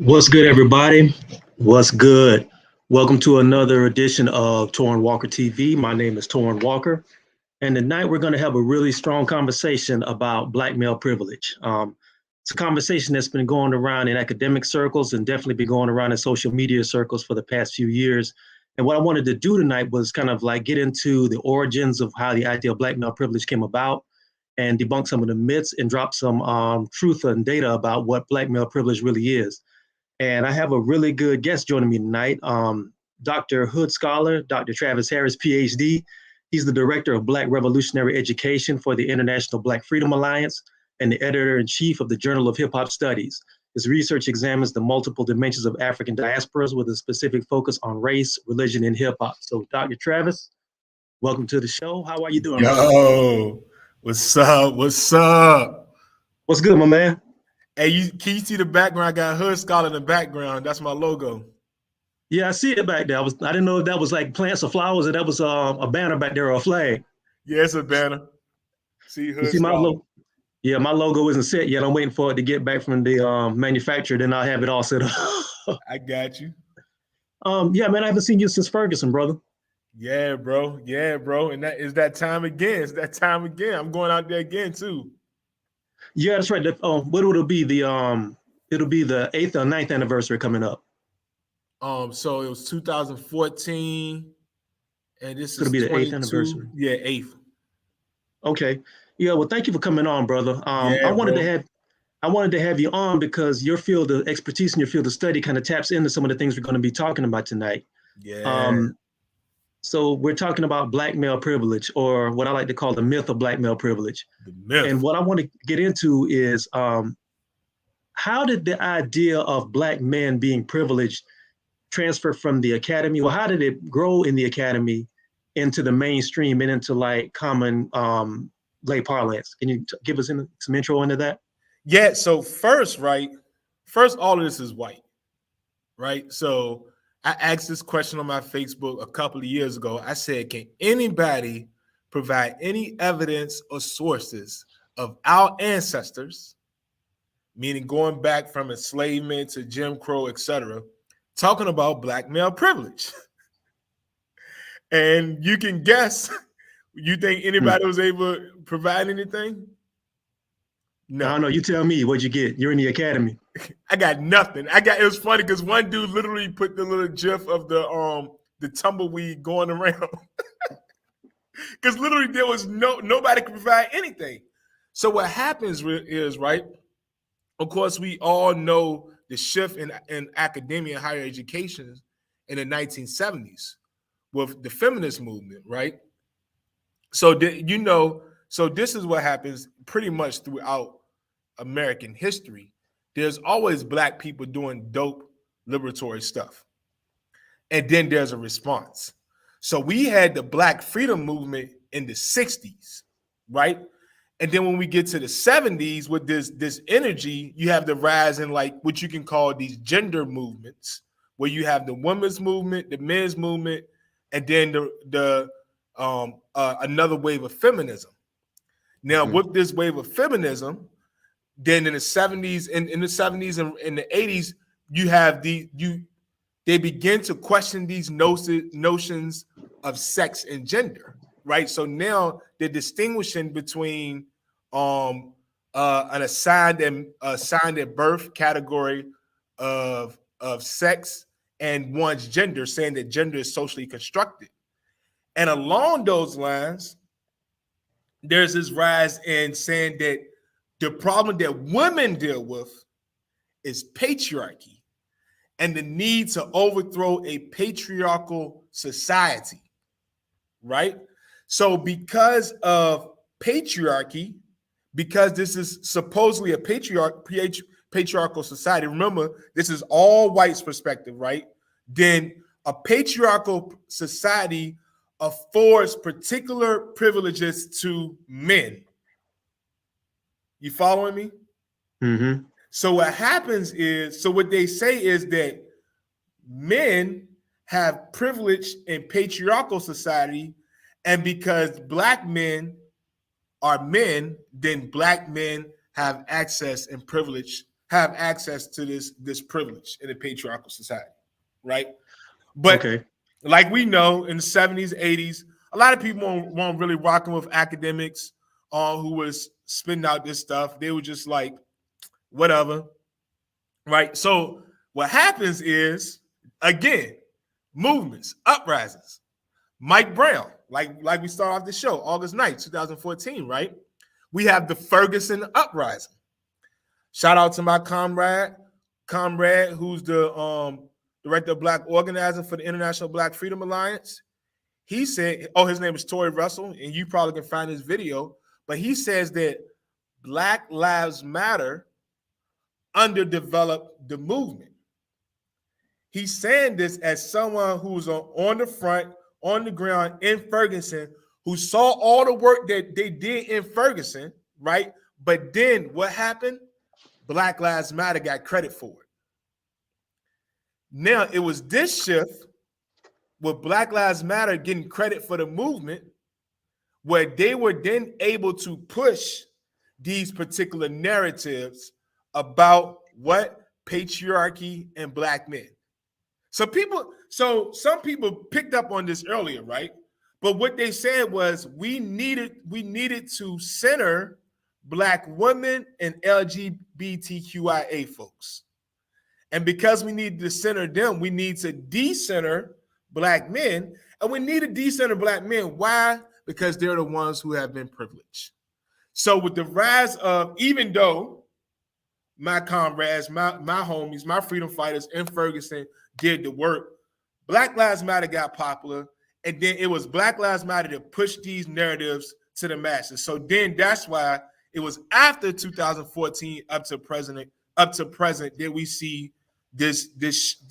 What's good, everybody? What's good? Welcome to another edition of TorraineWalker TV. My name is TorraineWalker, and tonight we're going to have a really strong conversation about black male privilege. It's a conversation that's been going around in academic circles and definitely been going around in social media circles for the past few years. And what I wanted to do tonight was kind of like get into the origins of how the idea of black male privilege came about and debunk some of the myths and drop some truth and data about what black male privilege really is. And I have a really good guest joining me tonight, Dr. Hood Scholar, Dr. Travis Harris, PhD. He's the Director of Black Revolutionary Education for the International Black Freedom Alliance and the Editor-in-Chief of the Journal of Hip Hop Studies. His research examines the multiple dimensions of African diasporas with a specific focus on race, religion, and hip hop. So, Dr. Travis, welcome to the show. How are you doing? Yo, what's up? What's up? What's good, my man? Hey, can you see the background? I got Hood Scholar in the background. That's my logo. Yeah, I see it back there. I didn't know if that was like plants or flowers, or that was a banner back there or a flag. Yeah, it's a banner. See Hood You see my Scholar. logo? Yeah, my logo isn't set yet. I'm waiting for it to get back from the manufacturer. Then I'll have it all set up. I got you. Yeah, man, I haven't seen you since Ferguson, brother. Yeah, bro. Yeah, bro. And that is that time again. It's that time again. I'm going out there again too. Yeah, that's right. What would it be? It'll be the 8th or 9th anniversary coming up. So it was 2014, and this It'll is be the 8th 22. anniversary. Yeah, 8th. Okay. Yeah. Well, thank you for coming on, brother. Yeah, I wanted to have you on because your field of expertise and your field of study kind of taps into some of the things we're going to be talking about tonight. Yeah. So we're talking about black male privilege, or what I like to call the myth of black male privilege. The myth. And what I want to get into is how did the idea of black men being privileged transfer from the academy? Well, how did it grow in the academy into the mainstream and into like common lay parlance? Can you give us some intro into that? Yeah. So first, all of this is white, right? So I asked this question on my Facebook a couple of years ago. I said, can anybody provide any evidence or sources of our ancestors, meaning going back from enslavement to Jim Crow, etc., talking about black male privilege? And you can guess, you think anybody was able to provide anything? No. I don't know. You tell me. What'd you get? You're in the academy. I got nothing. It was funny because one dude literally put the little gif of the tumbleweed going around. Because literally there was nobody could provide anything. So what happens is, right, of course, we all know the shift in academia and higher education in the 1970s with the feminist movement, right? So this is what happens pretty much throughout American history. There's always black people doing dope liberatory stuff. And then there's a response. So we had the Black freedom movement in the 60s, right? And then when we get to the 70s with this energy, you have the rise in like what you can call these gender movements, where you have the women's movement, the men's movement, and then another wave of feminism. Now, with this wave of feminism, then in the 70s, in the 70s and in the 80s, you have they begin to question these notions of sex and gender, right? So now they're distinguishing between an assigned at birth category of sex and one's gender, saying that gender is socially constructed. And along those lines, there's this rise in saying that the problem that women deal with is patriarchy and the need to overthrow a patriarchal society, right? So because of patriarchy, because this is supposedly a patriarchal society, remember, this is all whites' perspective, right? Then a patriarchal society affords particular privileges to men. You following me? Mm-hmm. So what happens is, what they say is that men have privilege in patriarchal society, and because black men are men, then black men have access and privilege, have access to this privilege in a patriarchal society, right? But Okay. like we know, in the 70s, 80s, a lot of people weren't really rocking with academics who was spitting out this stuff. They were just like, whatever, right? So what happens is, again, movements, uprisings. Mike Brown, like we start off the show, August 9th, 2014, right? We have the Ferguson uprising. Shout out to my comrade, who's the director of Black Organizing for the International Black Freedom Alliance. He said, his name is Tory Russell, and you probably can find his video, but he says that Black Lives Matter underdeveloped the movement. He's saying this as someone who's on the front, on the ground in Ferguson, who saw all the work that they did in Ferguson, right? But then what happened? Black Lives Matter got credit for it. Now, it was this shift with Black Lives Matter getting credit for the movement where they were then able to push these particular narratives about what? Patriarchy and Black men. So some people picked up on this earlier, right? But what they said was we needed to center Black women and LGBTQIA folks. And because we need to center them, we need to decenter Black men. And we need to decenter Black men. Why? Because they're the ones who have been privileged. So with the rise of, even though my comrades, my homies, my freedom fighters in Ferguson did the work, Black Lives Matter got popular. And then it was Black Lives Matter that pushed these narratives to the masses. So then that's why it was after 2014 up to present that we see this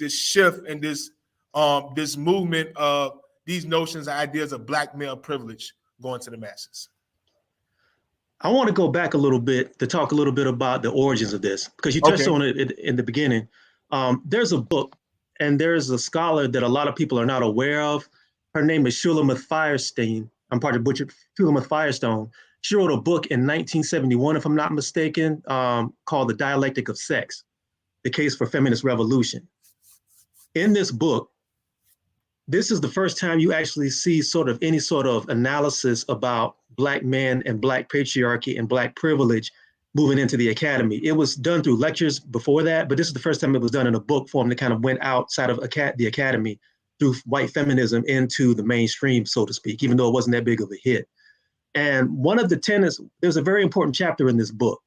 shift and this movement of these notions and ideas of Black male privilege going to the masses. I want to go back a little bit to talk a little bit about the origins of this, because you touched on it in the beginning. There's a book, and there's a scholar that a lot of people are not aware of. Her name is Shulamith Firestone. I'm part of Shulamith Firestone. She wrote a book in 1971, if I'm not mistaken, called The Dialectic of Sex, The Case for Feminist Revolution. In this book, this is the first time you actually see any sort of analysis about Black men and Black patriarchy and Black privilege moving into the academy. It was done through lectures before that, but this is the first time it was done in a book form that kind of went outside of the academy through white feminism into the mainstream, so to speak, even though it wasn't that big of a hit. And one of the tenets, there's a very important chapter in this book,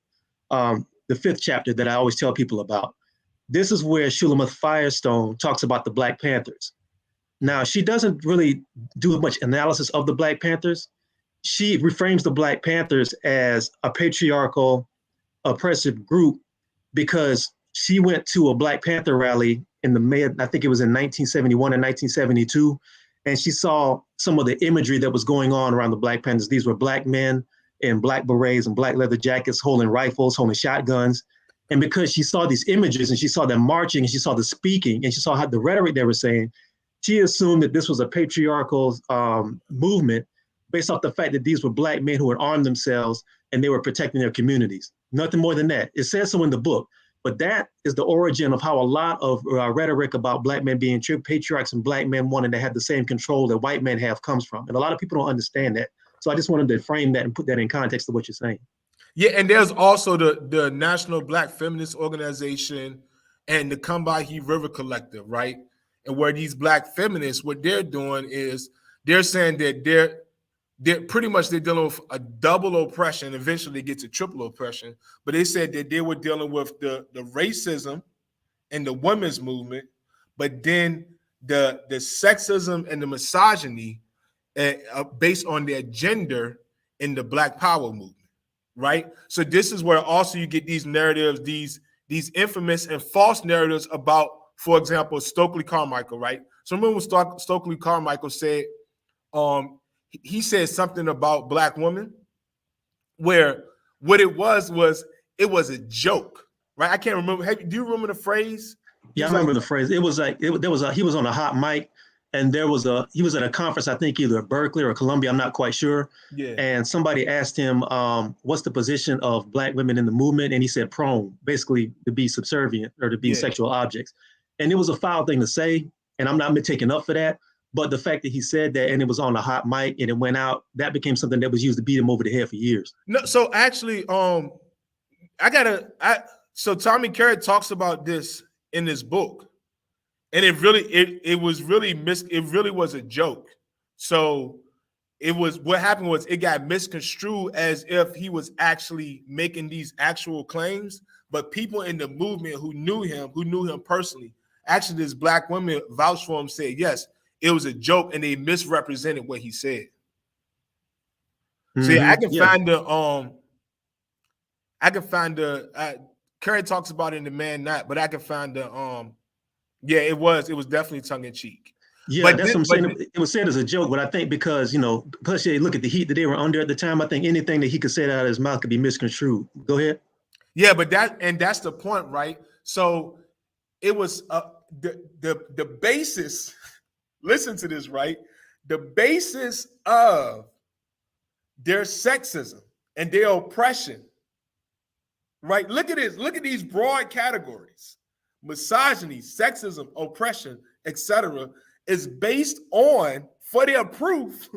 the 5th chapter that I always tell people about. This is where Shulamith Firestone talks about the Black Panthers. Now, she doesn't really do much analysis of the Black Panthers. She reframes the Black Panthers as a patriarchal, oppressive group because she went to a Black Panther rally in I think it was in 1971 and 1972, and she saw some of the imagery that was going on around the Black Panthers. These were Black men in black berets and black leather jackets, holding rifles, holding shotguns. And because she saw these images and she saw them marching and she saw the speaking and she saw how the rhetoric they were saying, she assumed that this was a patriarchal movement based off the fact that these were Black men who had armed themselves and they were protecting their communities. Nothing more than that. It says so in the book, but that is the origin of how a lot of rhetoric about Black men being true patriarchs and Black men wanting to have the same control that white men have comes from. And a lot of people don't understand that. So I just wanted to frame that and put that in context of what you're saying. Yeah, and there's also the National Black Feminist Organization and the Combahee River Collective, right? And where these Black feminists, what they're doing is they're saying that they're pretty much they're dealing with a double oppression. Eventually, they get to triple oppression. But they said that they were dealing with the racism and the women's movement, but then the sexism and the misogyny based on their gender in the Black Power movement, right? So this is where also you get these narratives, these infamous and false narratives about, for example, Stokely Carmichael, right? So remember when Stokely Carmichael said, he said something about Black women, where what it was it was a joke, right? I can't remember. Do you remember the phrase? Yeah, I remember the phrase. It was like he was on a hot mic, and he was at a conference, I think either at Berkeley or Columbia, I'm not quite sure. Yeah. And somebody asked him, what's the position of Black women in the movement? And he said prone, basically to be subservient or to be sexual objects. And it was a foul thing to say, and I'm not taking up for that. But the fact that he said that and it was on a hot mic and it went out, that became something that was used to beat him over the head for years. No, so actually, so Tommy Carey talks about this in this book, and it really was a joke. So what happened was it got misconstrued as if he was actually making these actual claims, but people in the movement who knew him personally, actually this Black woman vouched for him, said yes, it was a joke, and they misrepresented what he said. So yeah, I can find the Curry talks about it in The Man Not, but I can find the it was definitely tongue in cheek. Yeah, but that's what I'm saying. It was said as a joke, but I think because, plus you look at the heat that they were under at the time, I think anything that he could say out of his mouth could be misconstrued. Go ahead. Yeah, but that's the point, right? So it was the basis. Listen to this, right? The basis of their sexism and their oppression, right? Look at this. Look at these broad categories: misogyny, sexism, oppression, etc. is based on, for their proof,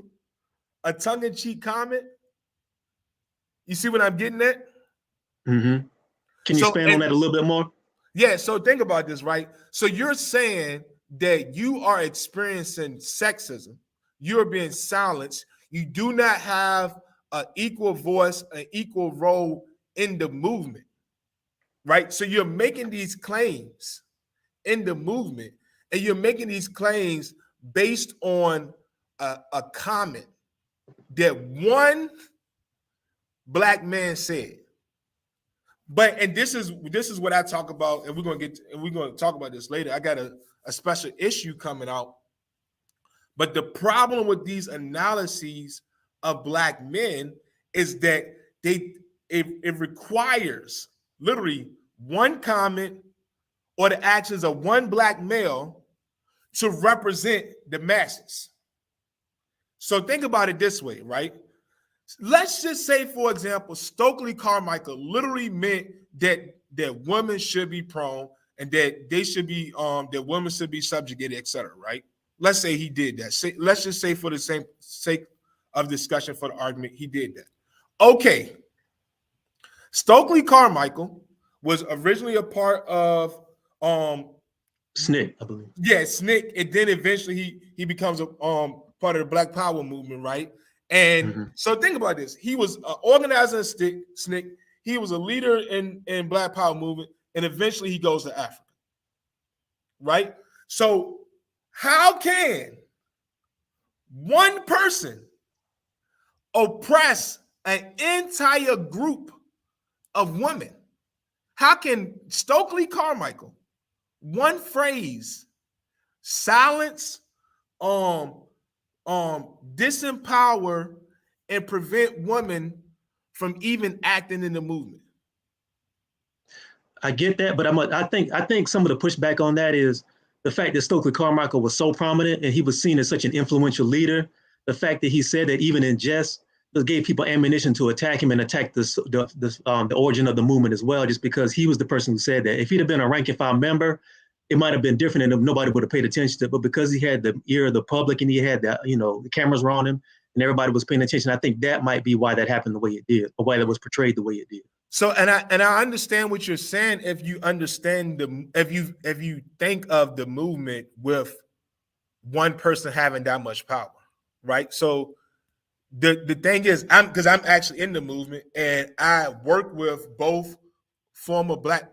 a tongue-in-cheek comment. You see what I'm getting at? Mm-hmm. Can you expand on that a little bit more? Yeah. So think about this, right? So you're saying that you are experiencing sexism, you're being silenced, you do not have an equal voice, an equal role in the movement, right? So you're making these claims in the movement, and you're making these claims based on a comment that one Black man said. And this is what I talk about, and we're gonna talk about this later. I got a special issue coming out. But the problem with these analyses of Black men is that it requires literally one comment or the actions of one Black male to represent the masses. So think about it this way, right? Let's just say, for example, Stokely Carmichael literally meant that women should be prone and that they should be that women should be subjugated, etc. Right? Let's say he did that. Let's just say, for the sake of discussion, for the argument, he did that. Okay. Stokely Carmichael was originally a part of SNCC, I believe. Yeah, SNCC, and then eventually he becomes a part of the Black Power movement, right? And so think about this. He was an organizer in SNCC. He was a leader in Black Power movement, and eventually he goes to Africa, right? So how can one person oppress an entire group of women? How can Stokely Carmichael, one phrase, silence, disempower and prevent women from even acting in the movement? I get that, but I think some of the pushback on that is the fact that Stokely Carmichael was so prominent and he was seen as such an influential leader. The fact that he said that even in jest, it gave people ammunition to attack him and attack the origin of the movement as well, just because he was the person who said that. If he'd have been a rank and file member, it might have been different and nobody would have paid attention to it. But because he had the ear of the public and he had the cameras were on him and everybody was paying attention, I think that might be why that happened the way it did, or why that was portrayed the way it did. So, and I understand what you're saying if you understand if you think of the movement with one person having that much power, right? So the thing is, I'm actually in the movement and I work with both former Black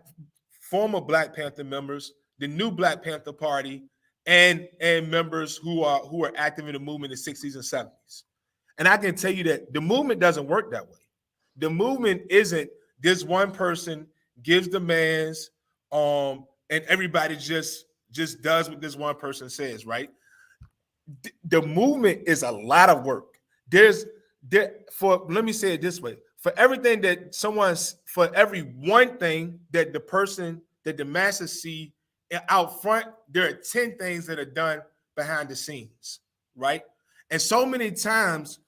Panther members, the new Black Panther Party, and members who are active in the movement in the 60s and 70s. And I can tell you that the movement doesn't work that way. The movement isn't this one person gives demands, and everybody just does what this one person says, right? The movement is a lot of work. Let me say it this way: for every one thing that the masses see out front, there are 10 things that are done behind the scenes, right? And so many times,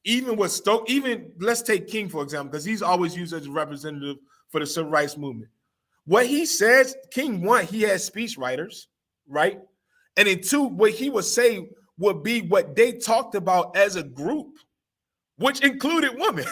even let's take King, for example, because he's always used as a representative for the civil rights movement. What he says, King, one, he has speech writers, right? And then two, what he would say would be what they talked about as a group, which included women,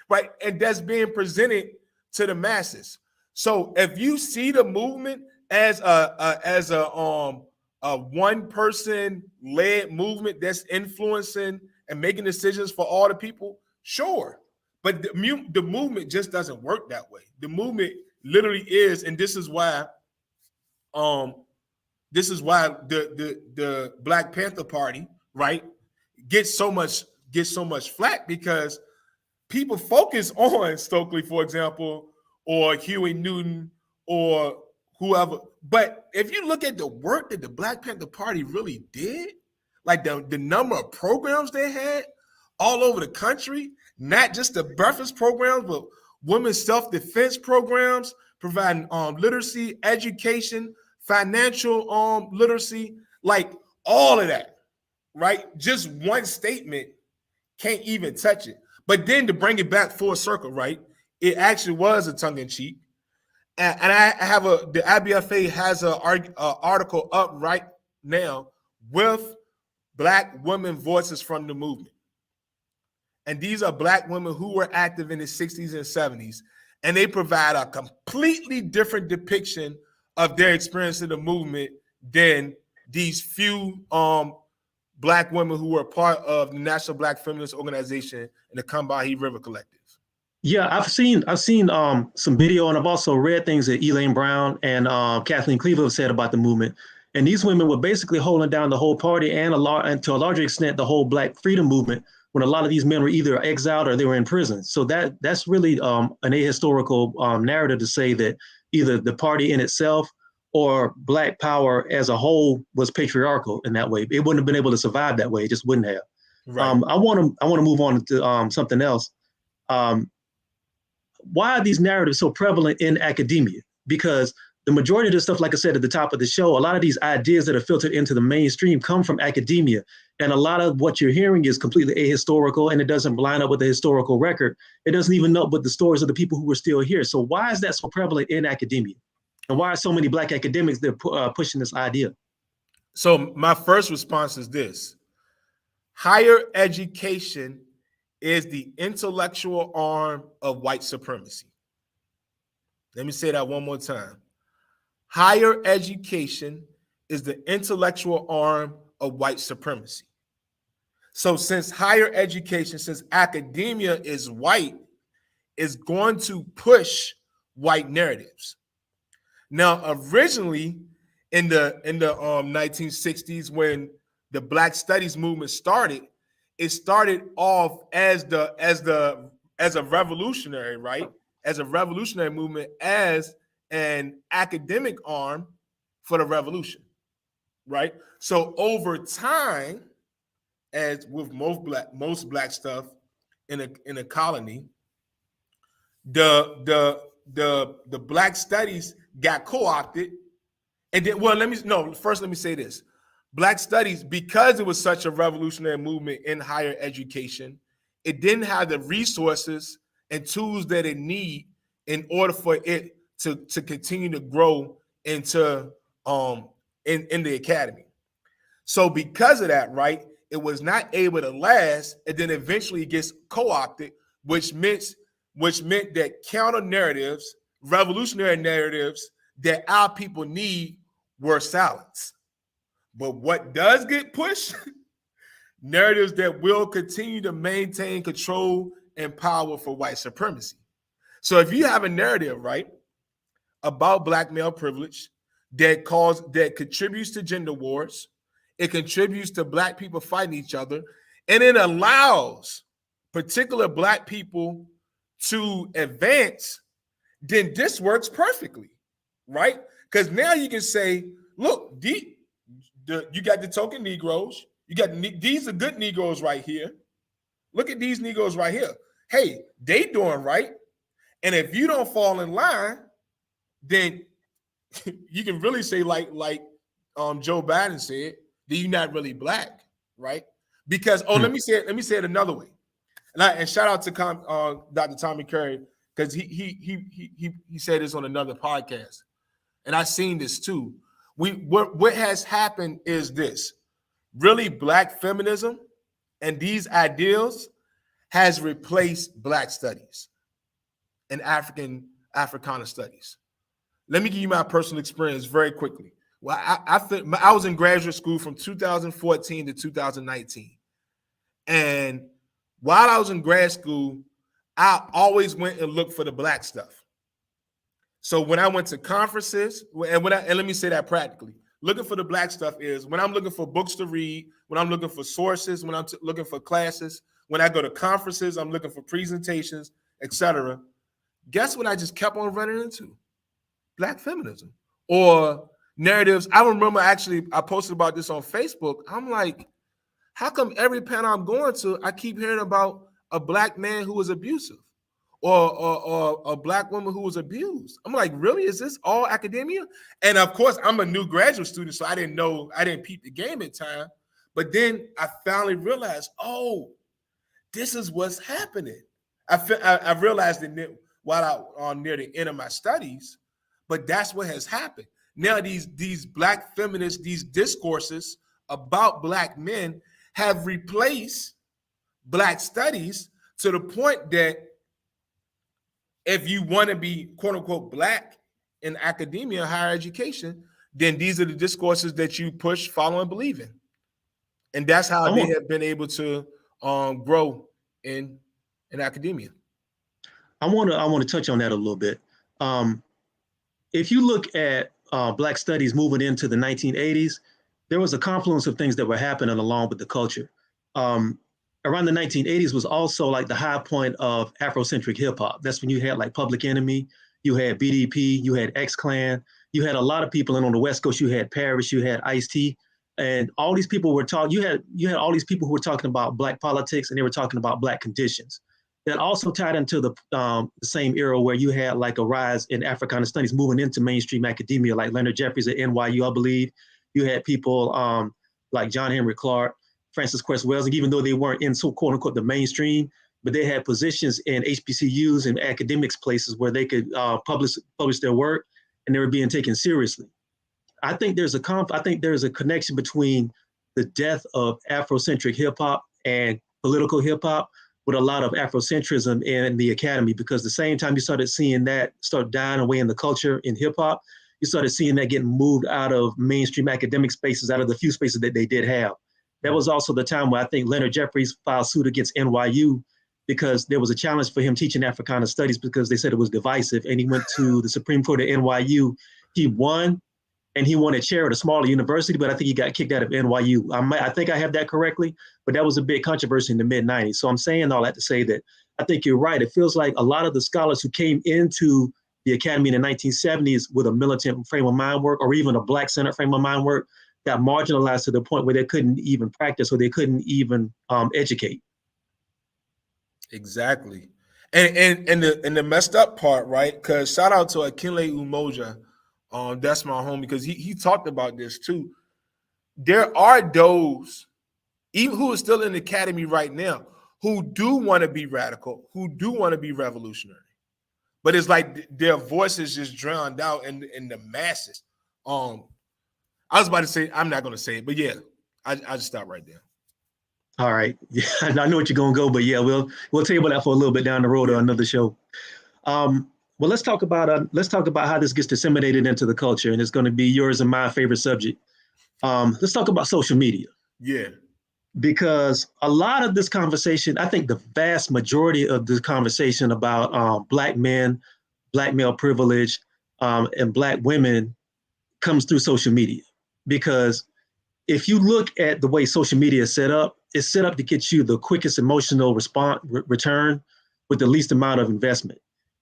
right? And that's being presented to the masses. So if you see the movement as a one person led movement that's influencing and making decisions for all the people, sure. But the movement just doesn't work that way. The movement literally is, and this is why the Black Panther Party, right, gets so much flack, because people focus on Stokely, for example, or Huey Newton, or whoever. But if you look at the work that the Black Panther Party really did, like the number of programs they had all over the country, not just the breakfast programs, but women's self-defense programs, providing literacy, education, financial literacy, like all of that, right? Just one statement can't even touch it. But then to bring it back full circle, right? It actually was a tongue-in-cheek. And I have the IBFA has an article up right now with Black women voices from the movement. And these are Black women who were active in the 60s and 70s. And they provide a completely different depiction of their experience in the movement than these few Black women who were part of the National Black Feminist Organization and the Combahee River Collective. Yeah, I've seen some video, and I've also read things that Elaine Brown and Kathleen Cleaver have said about the movement. And these women were basically holding down the whole party and to a larger extent the whole Black freedom movement, when a lot of these men were either exiled or they were in prison. So that's really an ahistorical narrative to say that either the party in itself or Black power as a whole was patriarchal in that way. It wouldn't have been able to survive that way. It just wouldn't have. Right. I want to move on to something else. Why are these narratives so prevalent in academia? Because the majority of the stuff, like I said at the top of the show, a lot of these ideas that are filtered into the mainstream come from academia. And a lot of what you're hearing is completely ahistorical, and it doesn't line up with the historical record. It doesn't even know with the stories of the people who were still here. So why is that so prevalent in academia? And why are so many Black academics that are pushing this idea? So my first response is this: higher education is the intellectual arm of white supremacy. Let me say that one more time. Higher education is the intellectual arm of white supremacy. So since higher education, since academia is white, is going to push white narratives. Now, originally in the 1960s, when the Black Studies movement started, it started off as a revolutionary, right? As a revolutionary movement, as an academic arm for the revolution, right? So over time, as with most black stuff in a colony, the Black Studies got co-opted, and then let me say this: Black Studies, because it was such a revolutionary movement in higher education, it didn't have the resources and tools that it need in order for it to continue to grow into in the academy. So because of that, right, it was not able to last, and then eventually it gets co-opted, which meant that counter narratives, revolutionary narratives that our people need were silenced. But what does get pushed? Narratives that will continue to maintain control and power for white supremacy. So if you have a narrative, right, about Black male privilege that contributes to gender wars, it contributes to Black people fighting each other, and it allows particular Black people to advance, then this works perfectly, right? Because now you can say, look, you got the token Negroes, these are good Negroes right here. Look at these Negroes right here. Hey, they doing right. And if you don't fall in line, then you can really say like Joe Biden said, then you're not really Black, right? Because let me say it another way. And shout out to Dr. Tommy Curry, because he said this on another podcast, and I've seen this too. What has happened is this: really, Black feminism and these ideals has replaced Black studies and Africana studies. Let me give you my personal experience very quickly. Well, I was in graduate school from 2014 to 2019. And while I was in grad school, I always went and looked for the Black stuff. So when I went to conferences, and let me say that practically, looking for the Black stuff is when I'm looking for books to read, when I'm looking for sources, when I'm looking for classes, when I go to conferences, I'm looking for presentations, etc. Guess what I just kept on running into? Black feminism or narratives. I remember actually I posted about this on Facebook. I'm like, how come every panel I'm going to, I keep hearing about a Black man who was abusive or a Black woman who was abused? I'm like, really? Is this all academia? And of course, I'm a new graduate student, so I didn't peep the game in time. But then I finally realized, oh, this is what's happening. I realized it while I on near the end of my studies. But that's what has happened. Now these Black feminists, these discourses about Black men have replaced Black studies to the point that if you want to be quote unquote Black in academia, higher education, then these are the discourses that you push, follow, and believe in. And that's how they have been able to grow in academia. I want to touch on that a little bit. If you look at Black studies moving into the 1980s, there was a confluence of things that were happening along with the culture. Around the 1980s was also like the high point of Afrocentric hip hop. That's when you had like Public Enemy, you had BDP, you had X-Clan, you had a lot of people, and on the West Coast you had Parrish, you had Ice-T, and all these people were talking. You had all these people who were talking about Black politics, and they were talking about Black conditions. That also tied into the same era where you had like a rise in Africana studies moving into mainstream academia, like Leonard Jeffries at NYU, I believe. You had people like John Henry Clark, Francis Cress Wells, and even though they weren't in so quote unquote the mainstream, but they had positions in HBCUs and academics places where they could publish their work, and they were being taken seriously. I think there's a connection between the death of Afrocentric hip hop and political hip hop, with a lot of Afrocentrism in the academy, because the same time you started seeing that start dying away in the culture in hip hop, you started seeing that getting moved out of mainstream academic spaces, out of the few spaces that they did have. That was also the time where I think Leonard Jeffries filed suit against NYU because there was a challenge for him teaching Africana studies because they said it was divisive, and he went to the Supreme Court at NYU. He won, and he won a chair at a smaller university, but I think he got kicked out of NYU. I think I have that correctly, but that was a big controversy in the mid-90s. So I'm saying all that to say that I think you're right. It feels like a lot of the scholars who came into the academy in the 1970s with a militant frame of mind work, or even a Black-centered frame of mind work, got marginalized to the point where they couldn't even practice, or they couldn't even educate. Exactly. And the messed up part, right? Because shout out to Akinle Umoja. That's my home, because he talked about this too. There are those, even who are still in the academy right now, who do want to be radical, who do want to be revolutionary, but it's like their voices just drowned out in the masses. I was about to say, I'm not going to say it, but yeah, I just stopped right there. All right, yeah, I know what you're going to go, but yeah, we'll table that for a little bit down the road or another show. Well, let's talk about how this gets disseminated into the culture, and it's going to be yours and my favorite subject. Let's talk about social media. Yeah. Because a lot of this conversation, I think the vast majority of the conversation about Black men, Black male privilege, and Black women comes through social media. Because if you look at the way social media is set up, it's set up to get you the quickest emotional return with the least amount of investment.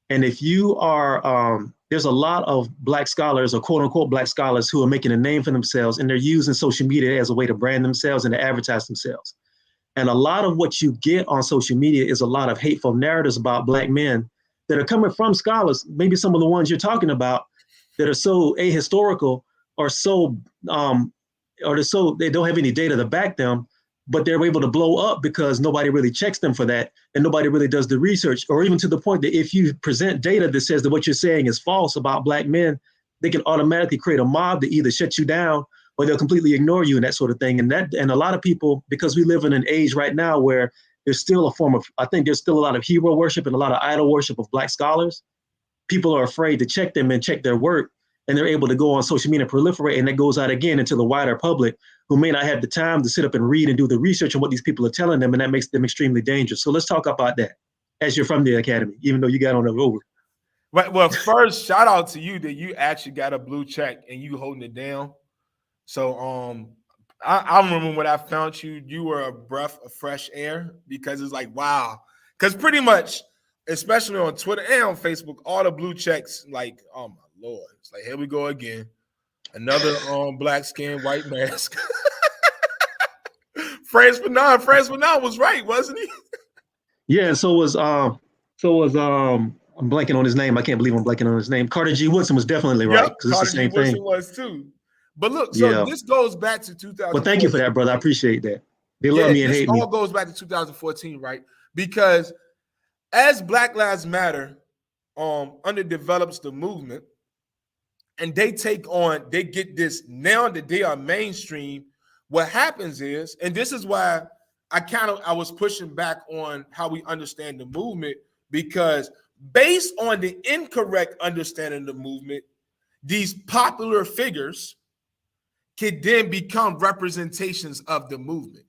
And if you are, there's a lot of Black scholars, or quote unquote Black scholars, who are making a name for themselves, and they're using social media as a way to brand themselves and to advertise themselves. And a lot of what you get on social media is a lot of hateful narratives about Black men that are coming from scholars, maybe some of the ones you're talking about, that are so ahistorical or so or they don't have any data to back them, but they're able to blow up because nobody really checks them for that, and nobody really does the research, or even to the point that if you present data that says that what you're saying is false about Black men, they can automatically create a mob to either shut you down or they'll completely ignore you and that sort of thing. And a lot of people, because we live in an age right now where there's still I think there's still a lot of hero worship and a lot of idol worship of Black scholars. People are afraid to check them and check their work, and they're able to go on social media and proliferate, and that goes out again into the wider public who may not have the time to sit up and read and do the research on what these people are telling them, and that makes them extremely dangerous. So let's talk about that, as you're from the academy, even though you got on the over. Right. Well, first, shout out to you that you actually got a blue check and you holding it down. So I remember when I found you, you were a breath of fresh air, because it's like, wow. Because pretty much, especially on Twitter and on Facebook, all the blue checks, like, oh my Lord. It's like, here we go again. Another black skin, white mask. France Fanon was right, wasn't he? Yeah, and so was I'm blanking on his name. I can't believe I'm blanking on his name. Carter G. Woodson was definitely right, because it's the same thing. Was too. But look, so this goes back to 2000. Well, thank you for that, brother. I appreciate that. They love me and hate me. This all goes back to 2014, right? Because as Black Lives Matter underdevelops the movement, and they get this now that they are mainstream, what happens is, and this is why I was pushing back on how we understand the movement, because based on the incorrect understanding of the movement, these popular figures could then become representations of the movement.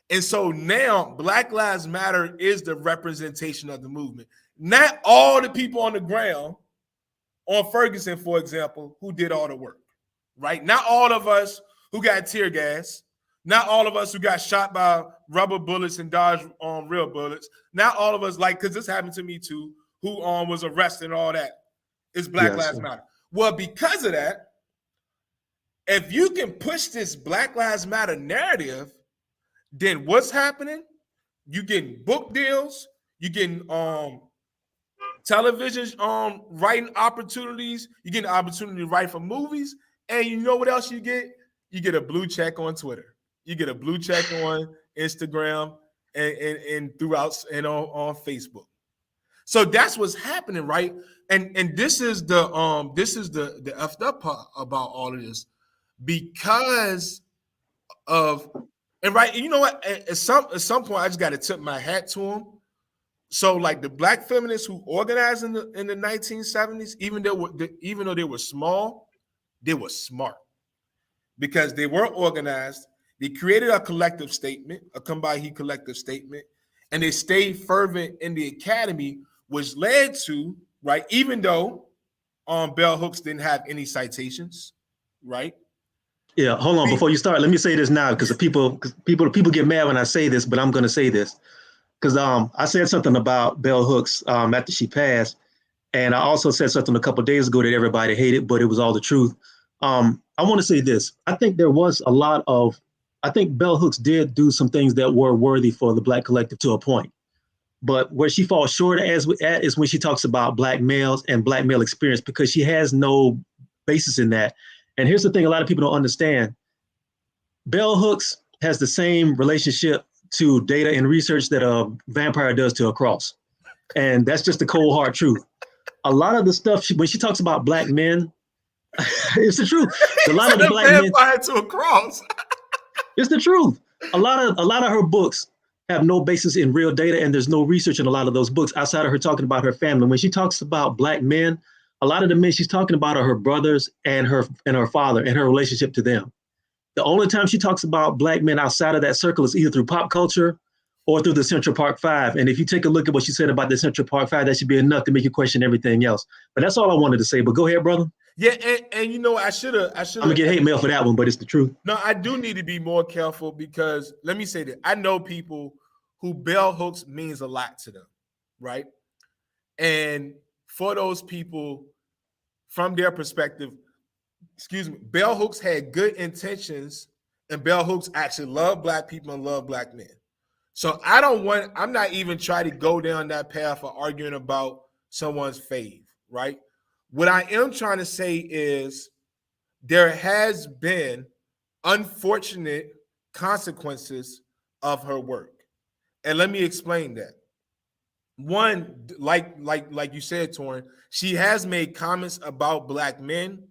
And so now Black Lives Matter is the representation of the movement. Not all the people on the ground on Ferguson, for example, who did all the work, right? Not all of us who got tear gas. Not all of us who got shot by rubber bullets and dodged real bullets. Not all of us, like, because this happened to me too, who was arrested and all that. It's Black Lives Matter. Well, because of that, if you can push this Black Lives Matter narrative, then what's happening? You getting book deals, you getting television writing opportunities, you get an opportunity to write for movies, and you know what else you get? You get a blue check on Twitter. You get a blue check on Instagram and throughout and on Facebook. So that's what's happening, right? And this is the effed up part about all of this, because of, and right, and you know what? At some point, I just got to tip my hat to them. So, like, the Black feminists who organized in the 1970s, even though they were small, they were smart, because they were organized. They created a collective statement, a combined collective statement, and they stayed fervent in the academy, which led to, right, even though bell hooks didn't have any citations, right? Yeah, hold on. Before you start, let me say this now, because people get mad when I say this, but I'm going to say this. Because I said something about bell hooks after she passed, and I also said something a couple of days ago that everybody hated, but it was all the truth. I want to say this. I think there was I think bell hooks did do some things that were worthy for the Black collective to a point. But where she falls short is when she talks about Black males and Black male experience, because she has no basis in that. And here's the thing a lot of people don't understand. Bell hooks has the same relationship to data and research that a vampire does to a cross. And that's just the cold hard truth. A lot of the stuff, when she talks about Black men, it's the truth. A lot of the Black men to a cross. It's the truth. A lot of her books have no basis in real data, and there's no research in a lot of those books outside of her talking about her family. When she talks about Black men, a lot of the men she's talking about are her brothers and her father and her relationship to them. The only time she talks about Black men outside of that circle is either through pop culture or through the Central Park Five. And if you take a look at what she said about the Central Park Five, that should be enough to make you question everything else. But that's all I wanted to say. But go ahead, brother. Yeah, and you know, I should have. I'm gonna get hate mail for that one, but it's the truth. No, I do need to be more careful, because let me say that I know people who bell hooks means a lot to them, right? And for those people, from their perspective, bell hooks had good intentions, and bell hooks actually love Black people and love Black men. So I'm not even trying to go down that path of arguing about someone's fave, right? What I am trying to say is there has been unfortunate consequences of her work. And let me explain that. One, like you said, Torrin, she has made comments about Black men.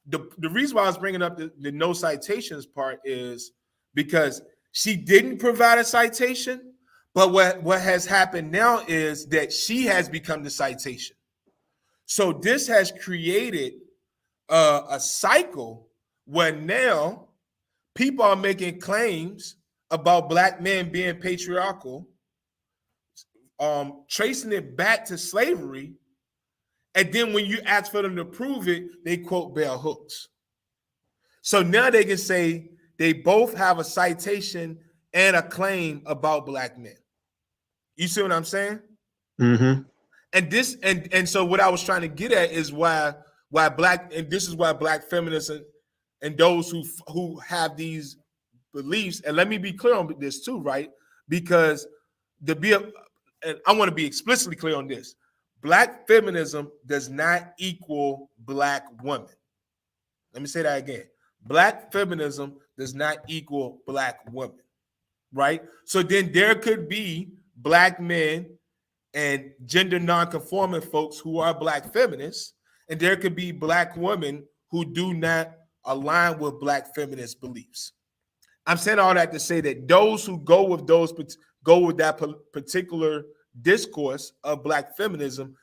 The reason why I was bringing up the no citations part is because she didn't provide a citation, but what has happened now is that she has become the citation. So this has created a cycle where now people are making claims about Black men being patriarchal, tracing it back to slavery, and then when you ask for them to prove it, they quote bell hooks. So now they can say they both have a citation and a claim about Black men. You see what I'm saying? Mm-hmm. And this and so what I was trying to get at is why Black, and this is why Black feminists and those who have these beliefs, and let me be clear on this too, right? Because and I want to be explicitly clear on this. Black feminism does not equal Black women. Let me say that again. Black feminism does not equal Black women, right? So then there could be Black men and gender non-conforming folks who are Black feminists, and there could be Black women who do not align with Black feminist beliefs. I'm saying all that to say that those who go with that particular discourse of Black feminism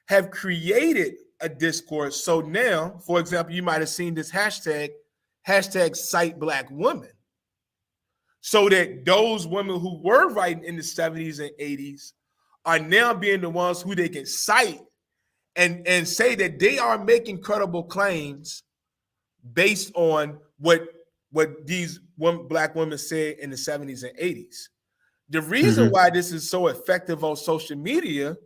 have created a discourse. So now, for example, you might have seen this hashtag cite Black women. So that those women who were writing in the 70s and 80s are now being the ones who they can cite and say that they are making credible claims based on what these Black women said in the 70s and 80s. The reason why this is so effective on social media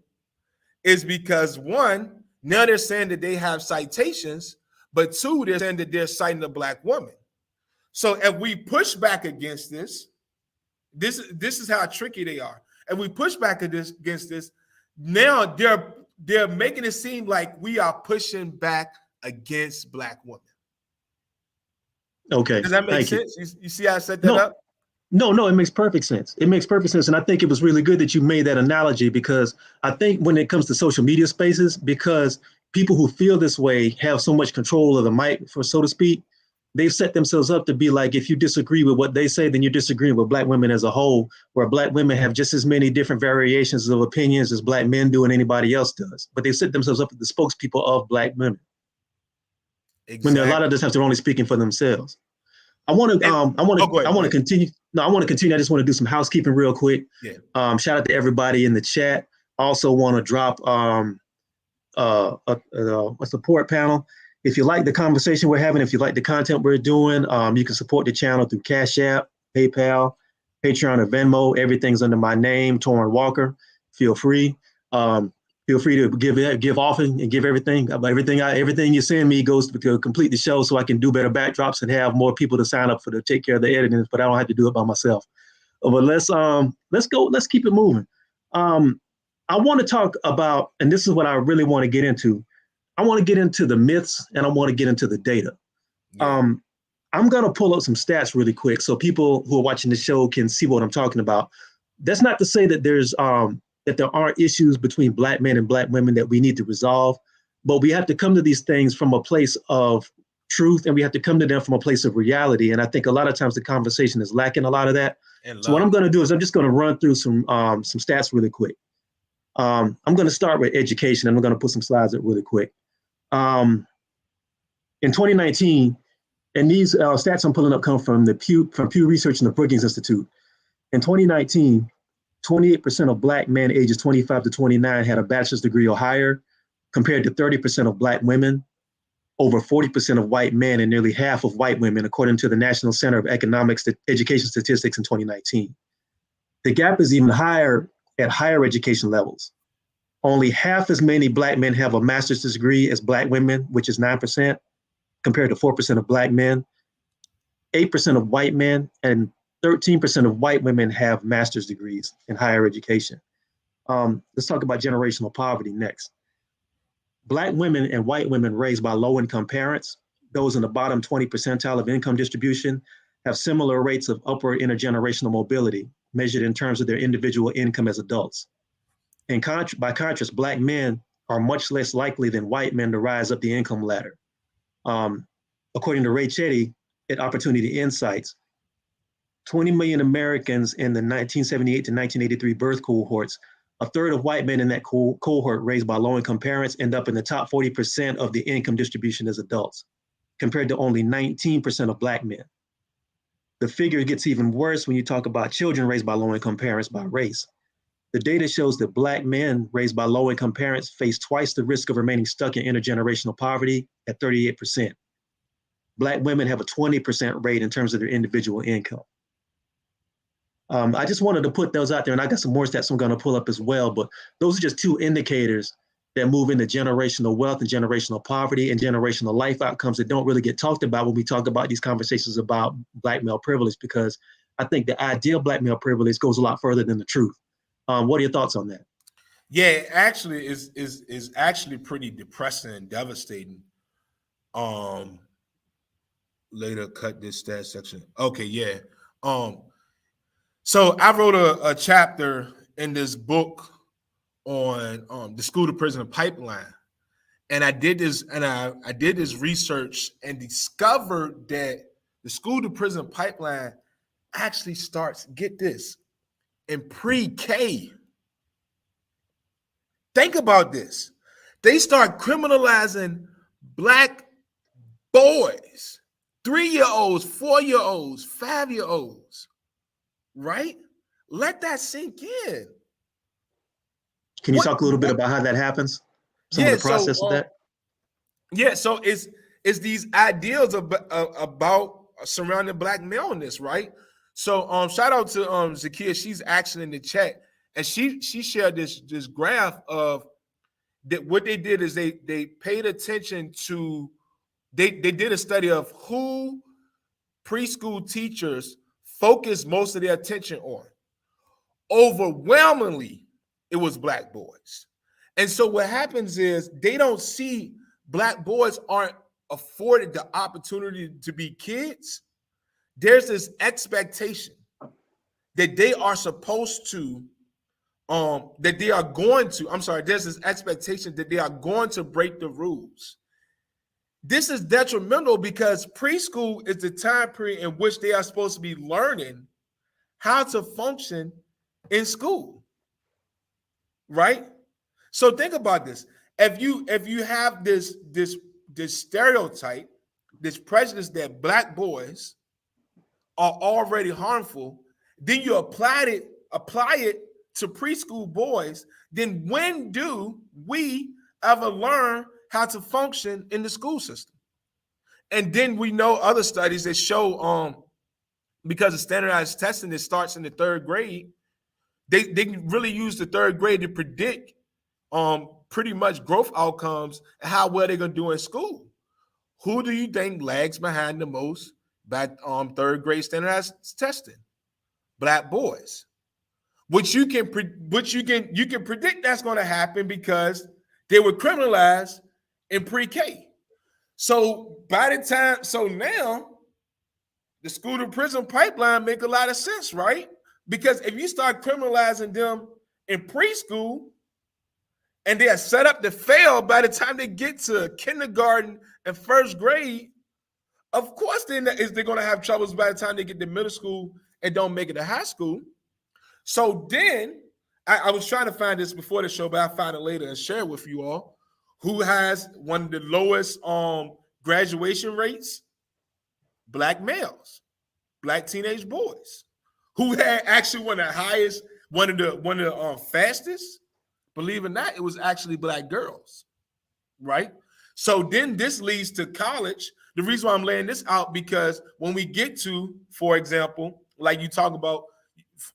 is because, one, now they're saying that they have citations, but two, they're saying that they're citing a Black woman. So if we push back against this is how tricky they are. If we push back against this, now they're making it seem like we are pushing back against Black women. Okay. Does that make sense? You see how I set that up? No, it makes perfect sense. It makes perfect sense. And I think it was really good that you made that analogy, because I think when it comes to social media spaces, because people who feel this way have so much control of the mic, for so to speak, they've set themselves up to be like, if you disagree with what they say, then you're disagreeing with Black women as a whole, where Black women have just as many different variations of opinions as Black men do and anybody else does. But they set themselves up as the spokespeople of Black women. Exactly. When a lot of us have to only speaking for themselves. I want to continue. No, I want to continue. I just want to do some housekeeping real quick. Yeah. Shout out to everybody in the chat. Also want to drop a support panel. If you like the conversation we're having, if you like the content we're doing, you can support the channel through Cash App, PayPal, Patreon, or Venmo. Everything's under my name, TorraineWalker. Feel free. Feel free to give often and give everything. Everything you send me goes to complete the show, so I can do better backdrops and have more people to sign up to take care of the editing. But I don't have to do it by myself. But let's go. Let's keep it moving. I want to talk about, and this is what I really want to get into. I want to get into the myths and I want to get into the data. Yeah. I'm going to pull up some stats really quick so people who are watching the show can see what I'm talking about. That's not to say that there aren't issues between Black men and Black women that we need to resolve, but we have to come to these things from a place of truth, and we have to come to them from a place of reality. And I think a lot of times the conversation is lacking a lot of that. So what I'm going to do is I'm just going to run through some stats really quick. I'm going to start with education, and I'm going to put some slides up really quick. In 2019, and these stats I'm pulling up come from Pew Research and the Brookings Institute. In 2019, 28% of Black men ages 25 to 29 had a bachelor's degree or higher, compared to 30% of Black women, over 40% of white men, and nearly half of white women, according to the National Center of Economics Education Statistics in 2019. The gap is even higher at higher education levels. Only half as many Black men have a master's degree as Black women, which is 9%, compared to 4% of Black men. 8% of white men and 13% of white women have master's degrees in higher education. Let's talk about generational poverty next. Black women and white women raised by low-income parents, those in the bottom 20 percentile of income distribution, have similar rates of upward intergenerational mobility, measured in terms of their individual income as adults. By contrast, Black men are much less likely than white men to rise up the income ladder. According to Ray Chetty at Opportunity Insights, 20 million Americans in the 1978 to 1983 birth cohorts, a third of white men in that cohort raised by low-income parents end up in the top 40% of the income distribution as adults, compared to only 19% of Black men. The figure gets even worse when you talk about children raised by low-income parents by race. The data shows that Black men raised by low-income parents face twice the risk of remaining stuck in intergenerational poverty at 38%. Black women have a 20% rate in terms of their individual income. I just wanted to put those out there, and I got some more stats I'm going to pull up as well, but those are just two indicators that move into generational wealth and generational poverty and generational life outcomes that don't really get talked about when we talk about these conversations about Black male privilege, because I think the ideal Black male privilege goes a lot further than the truth. What are your thoughts on that? Yeah, it actually is actually pretty depressing and devastating. Later cut this stat section. Okay, yeah. So I wrote a chapter in this book on the school to prison pipeline. And I did this research and discovered that the school to prison pipeline actually starts, get this, in pre-K. Think about this. They start criminalizing Black boys, 3-year-olds, 4-year-olds, 5-year-olds, right? Let that sink in. Can you talk a little bit about how that happens? Some of the process of that? Yeah, so it's these ideals about surrounding Black maleness, right? So shout out to Zakia. She's actually in the chat, and she shared this graph of that. What they did is they paid attention to, they did a study of who preschool teachers focus most of their attention on. Overwhelmingly, it was Black boys. And so what happens is they don't see Black boys aren't afforded the opportunity to be kids. There's this expectation that they are supposed to, that they are going to, there's this expectation that they are going to break the rules. This is detrimental because preschool is the time period in which they are supposed to be learning how to function in school, right? So think about this. If you have this stereotype, this prejudice that Black boys are already harmful, then you apply it to preschool boys, then when do we ever learn how to function in the school system? And then we know other studies that show because of standardized testing that starts in the 3rd grade, they can really use the 3rd grade to predict pretty much growth outcomes and how well they're going to do in school. Who do you think lags behind the most by 3rd grade standardized testing? Black boys. Which you can predict that's going to happen because they were criminalized in pre-K. So now the school to prison pipeline make a lot of sense, right? Because if you start criminalizing them in preschool and they are set up to fail by the time they get to kindergarten and 1st grade, of course they're going to have troubles by the time they get to middle school and don't make it to high school. So then I was trying to find this before the show, but I found it later and share it with you all. Who has one of the lowest graduation rates? Black males, Black teenage boys. Who had actually one of the highest, one of the fastest? Believe it or not, it was actually Black girls, right? So then this leads to college. The reason why I'm laying this out, because when we get to, for example, like you talk about,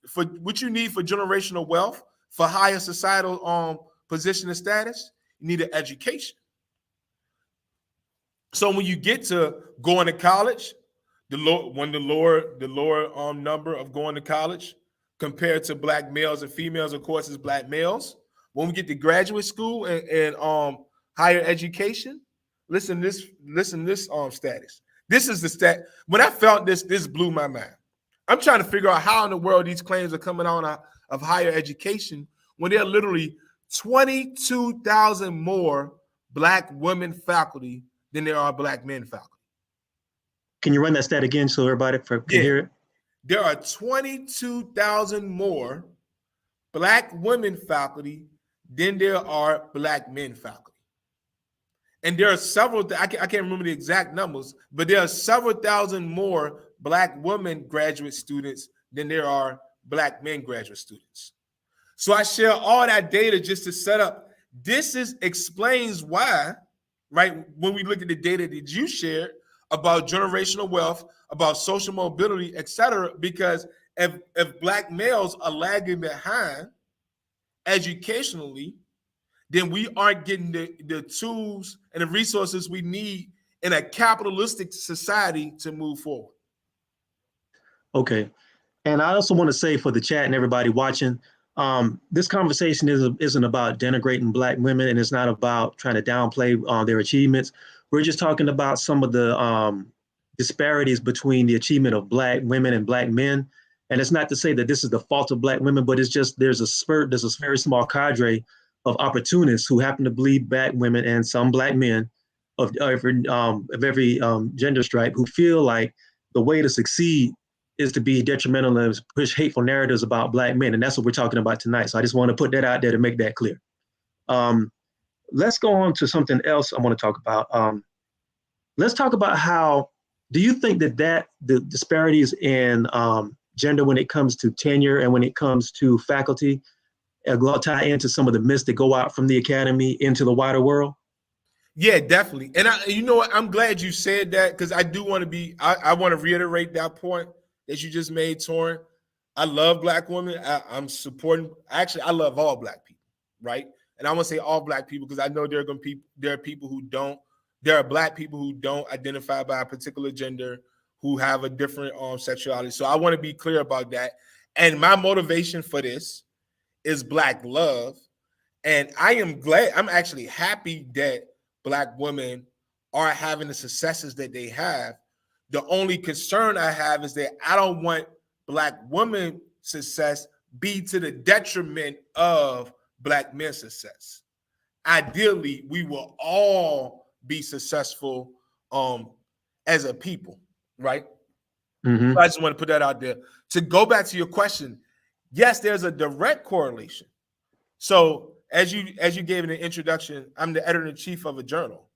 for what you need for generational wealth, for higher societal position and status, you need an education. So when you get to going to college, the lower number of going to college compared to Black males and females, of course, is Black males. When we get to graduate school and higher education, listen this status. This is the stat. When I felt this blew my mind. I'm trying to figure out how in the world these claims are coming on of higher education when there are literally 22,000 more Black women faculty than there are Black men faculty. Can you run that stat again so everybody can hear it? There are 22,000 more Black women faculty than there are Black men faculty. And there are several, I can't remember the exact numbers, but there are several thousand more Black women graduate students than there are Black men graduate students. So I share all that data just to set up. This explains why, right, when we look at the data that you shared about generational wealth, about social mobility, et cetera, because if Black males are lagging behind educationally, then we aren't getting the tools and the resources we need in a capitalistic society to move forward. Okay. And I also want to say for the chat and everybody watching, this conversation isn't about denigrating Black women, and it's not about trying to downplay their achievements. We're just talking about some of the disparities between the achievement of Black women and Black men. And it's not to say that this is the fault of Black women, but it's just there's a very small cadre of opportunists who happen to believe Black women and some Black men of every gender stripe who feel like the way to succeed is to be detrimental and push hateful narratives about Black men. And that's what we're talking about tonight. So I just want to put that out there to make that clear. Let's go on to something else I want to talk about. Let's talk about how, do you think that the disparities in gender when it comes to tenure and when it comes to faculty tie into some of the myths that go out from the academy into the wider world? Yeah, definitely. And you know what? I'm glad you said that, because I do want to I want to reiterate that point that you just made, Torraine. I love Black women. I'm supporting. Actually, I love all Black people, right? And I want to say all Black people because I know there are people who don't. There are Black people who don't identify by a particular gender, who have a different sexuality. So I want to be clear about that. And my motivation for this is Black love. And I am glad, I'm actually happy that Black women are having the successes that they have. The only concern I have is that I don't want Black women success be to the detriment of Black men success. Ideally, we will all be successful as a people, right? Mm-hmm. So I just want to put that out there. To go back to your question, yes, there's a direct correlation. So as you gave in the introduction, I'm the editor-in-chief of a journal.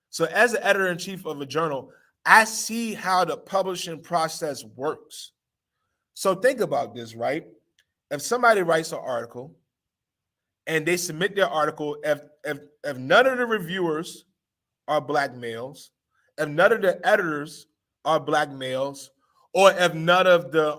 So as the editor-in-chief of a journal, I see how the publishing process works. So think about this, right? If somebody writes an article and they submit their article, if none of the reviewers are Black males, if none of the editors are Black males, or if none of the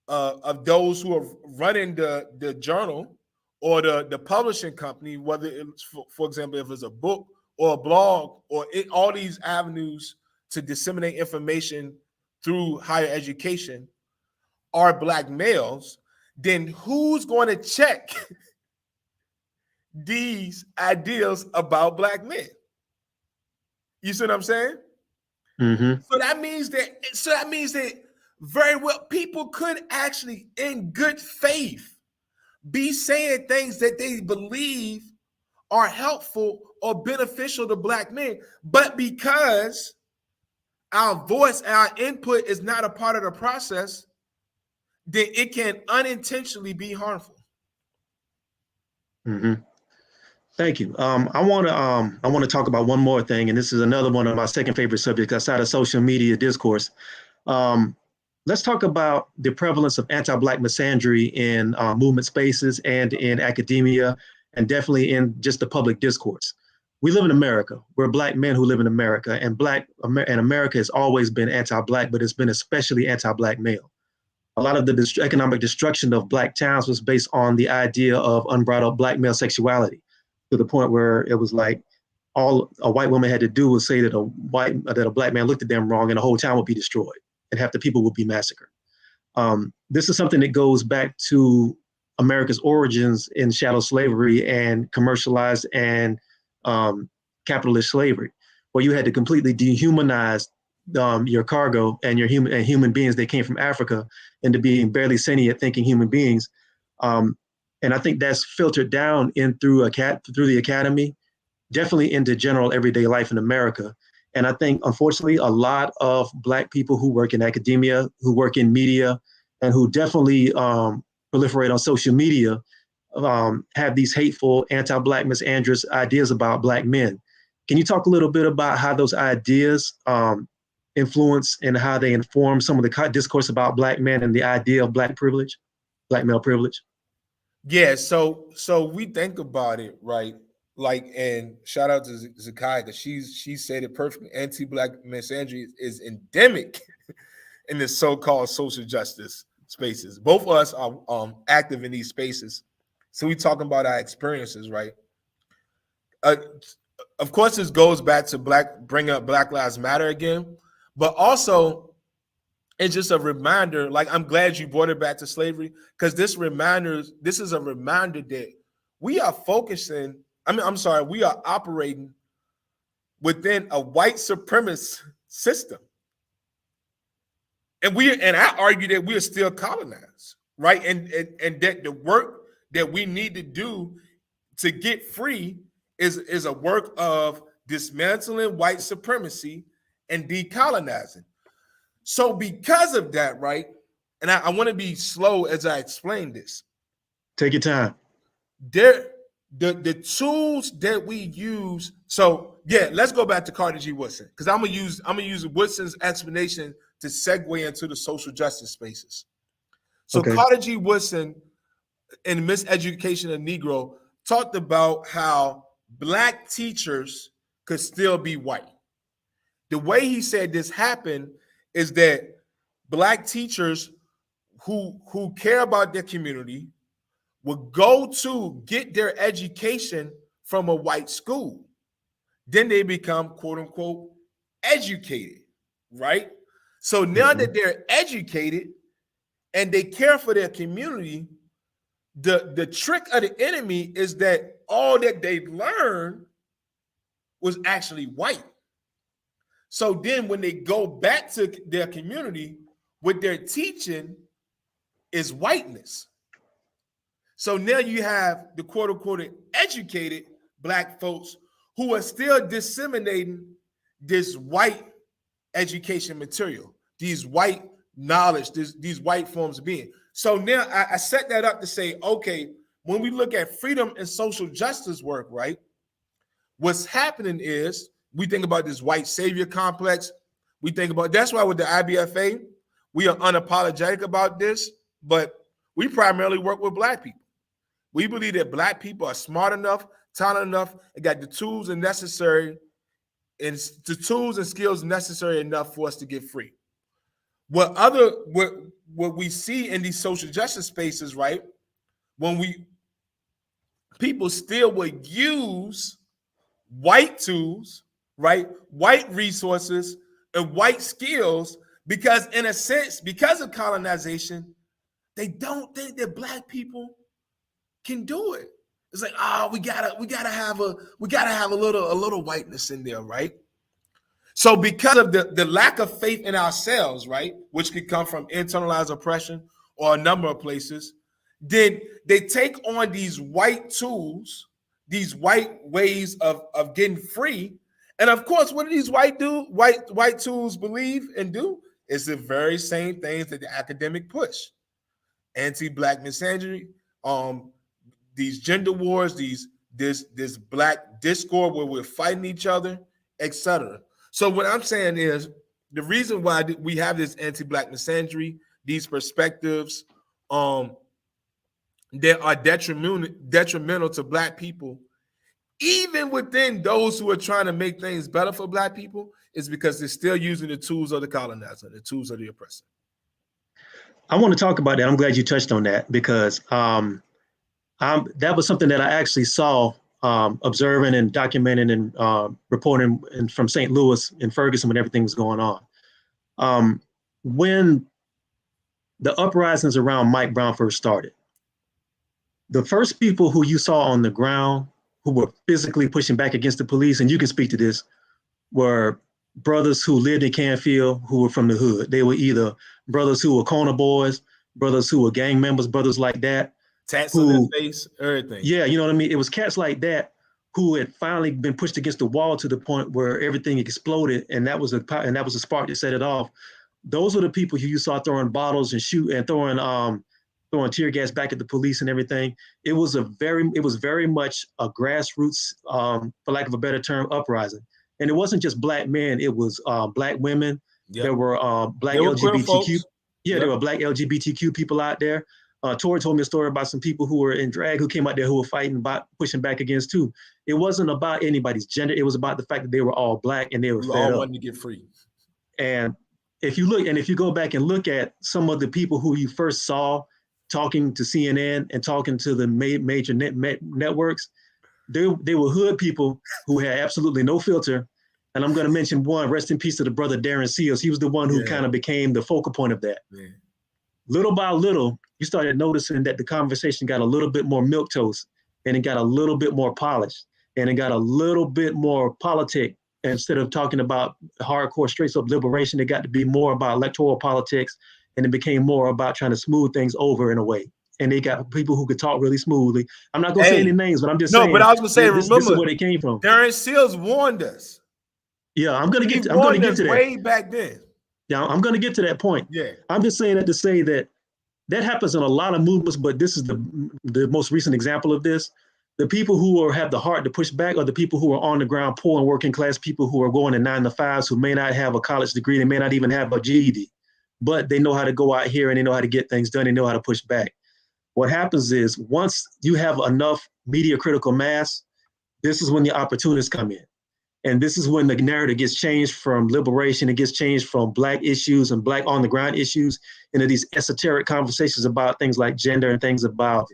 of those who are running the journal or the publishing company, whether it's for example, if it's a book or a blog or all these avenues to disseminate information through higher education are Black males, then who's going to check these ideas about Black men? You see what I'm saying? Mm-hmm. So that means that very well people could actually, in good faith, be saying things that they believe are helpful or beneficial to Black men, but because our voice and our input is not a part of the process, then it can unintentionally be harmful. Mm-hmm. Thank you. I want to talk about one more thing, and this is another one of my second favorite subjects outside of social media discourse. Let's talk about the prevalence of anti-Black misandry in movement spaces and in academia, and definitely in just the public discourse. We live in America. We're Black men who live in America, and America has always been anti-Black, but it's been especially anti-Black male. A lot of the economic destruction of Black towns was based on the idea of unbridled Black male sexuality, to the point where it was like all a white woman had to do was say that a Black man looked at them wrong and the whole town would be destroyed and half the people would be massacred. This is something that goes back to America's origins in chattel slavery and commercialized and capitalist slavery, where you had to completely dehumanize your cargo and your human beings that came from Africa into being barely sentient thinking human beings. And I think that's filtered down in through the academy, definitely into general everyday life in America. And I think, unfortunately, a lot of Black people who work in academia, who work in media, and who definitely proliferate on social media have these hateful, anti-Black, misandrous ideas about Black men. Can you talk a little bit about how those ideas influence and how they inform some of the discourse about Black men and the idea of Black privilege, Black male privilege? Yeah, so we think about it, right? Like, and shout out to Zakai, because she said it perfectly. Anti-Black misandry is endemic in the so-called social justice spaces. Both of us are active in these spaces, so we talking about our experiences, right? Of course, this goes back to bring up Black Lives Matter again, but also it's just a reminder. Like, I'm glad you brought it back to slavery, because this is a reminder that we are focusing. We are operating within a white supremacist system, and I argue that we are still colonized, right? And that the work that we need to do to get free is a work of dismantling white supremacy and decolonizing. So because of that, right, and I want to be slow as I explain this. Take your time. The tools that we use. So yeah, let's go back to Carter G. Woodson, because I'm gonna use Woodson's explanation to segue into the social justice spaces. So okay. Carter G. Woodson in Miseducation of Negro talked about how Black teachers could still be white. The way he said this happened is that Black teachers who care about their community would go to get their education from a white school. Then they become, quote unquote, educated, right? So now that they're educated and they care for their community, the trick of the enemy is that all that they learned was actually white. So then when they go back to their community, what they're teaching is whiteness. So now you have the quote unquote educated Black folks who are still disseminating this white education material, these white knowledge, these white forms of being. So now I set that up to say, okay, when we look at freedom and social justice work, right, what's happening is we think about this white savior complex. We think about, that's why with the IBFA, we are unapologetic about this, but we primarily work with Black people. We believe that Black people are smart enough, talented enough, and got the tools and skills necessary enough for us to get free. What we see in these social justice spaces, right? When people still would use white tools, right? White resources and white skills, because in a sense, because of colonization, they don't think that Black people can do it. It's like, we gotta have a little whiteness in there, right? So because of the lack of faith in ourselves, right, which could come from internalized oppression or a number of places, then they take on these white tools, these white ways of getting free. And of course, what do these white tools believe and do? It's the very same things that the academic push. Anti-Black misandry, these gender wars, this Black discord where we're fighting each other, etc. So what I'm saying is, the reason why we have this anti-Black misandry, these perspectives that are detrimental to Black people, even within those who are trying to make things better for Black people, is because they're still using the tools of the colonizer, the tools of the oppressor. I want to talk about that. I'm glad you touched on that, because that was something that I actually saw, observing and documenting and reporting from St. Louis and Ferguson when everything was going on. When the uprisings around Mike Brown first started, the first people who you saw on the ground who were physically pushing back against the police, and you can speak to this, were brothers who lived in Canfield who were from the hood. They were either brothers who were corner boys, brothers who were gang members, brothers like that. Tats on their Who, face, everything. yeah, you know what I mean? It was cats like that who had finally been pushed against the wall to the point where everything exploded, and that was a spark that set it off. Those were the people who you saw throwing bottles and throwing tear gas back at the police and everything. It was very much a grassroots, for lack of a better term, uprising. And it wasn't just black men; it was black women. Yep. There were black There were queer LGBTQ. folks. Yeah, Yep. there were black LGBTQ people out there. Tori told me a story about some people who were in drag who came out there who were fighting about pushing back against too. It wasn't about anybody's gender. It was about the fact that they were all black and they were We fed all up. wanted to get free. And if you go back and look at some of the people who you first saw talking to CNN and talking to the major networks, they were hood people who had absolutely no filter. And I'm going to mention one, rest in peace to the brother Darren Seals. He was the one who kind of became the focal point of that. Yeah. Little by little, you started noticing that the conversation got a little bit more milquetoast, and it got a little bit more polished, and it got a little bit more politic. Instead of talking about hardcore straight up liberation, it got to be more about electoral politics, and it became more about trying to smooth things over in a way. And they got people who could talk really smoothly. I'm not going to say any names, but I'm just saying. No, but I was going to say, this remember is where they came from. Darren Seals warned us. Yeah, I'm going to get to that. Way back then. Yeah, I'm going to get to that point. Yeah. I'm just saying that to say that happens in a lot of movements, but this is the most recent example of this. The people who have the heart to push back are the people who are on the ground, poor and working class people who are going to 9 to 5s, who may not have a college degree, they may not even have a GED, but they know how to go out here and they know how to get things done, they know how to push back. What happens is once you have enough media critical mass, this is when the opportunists come in. And this is when the narrative gets changed from liberation, it gets changed from black issues and black on the ground issues into these esoteric conversations about things like gender and things about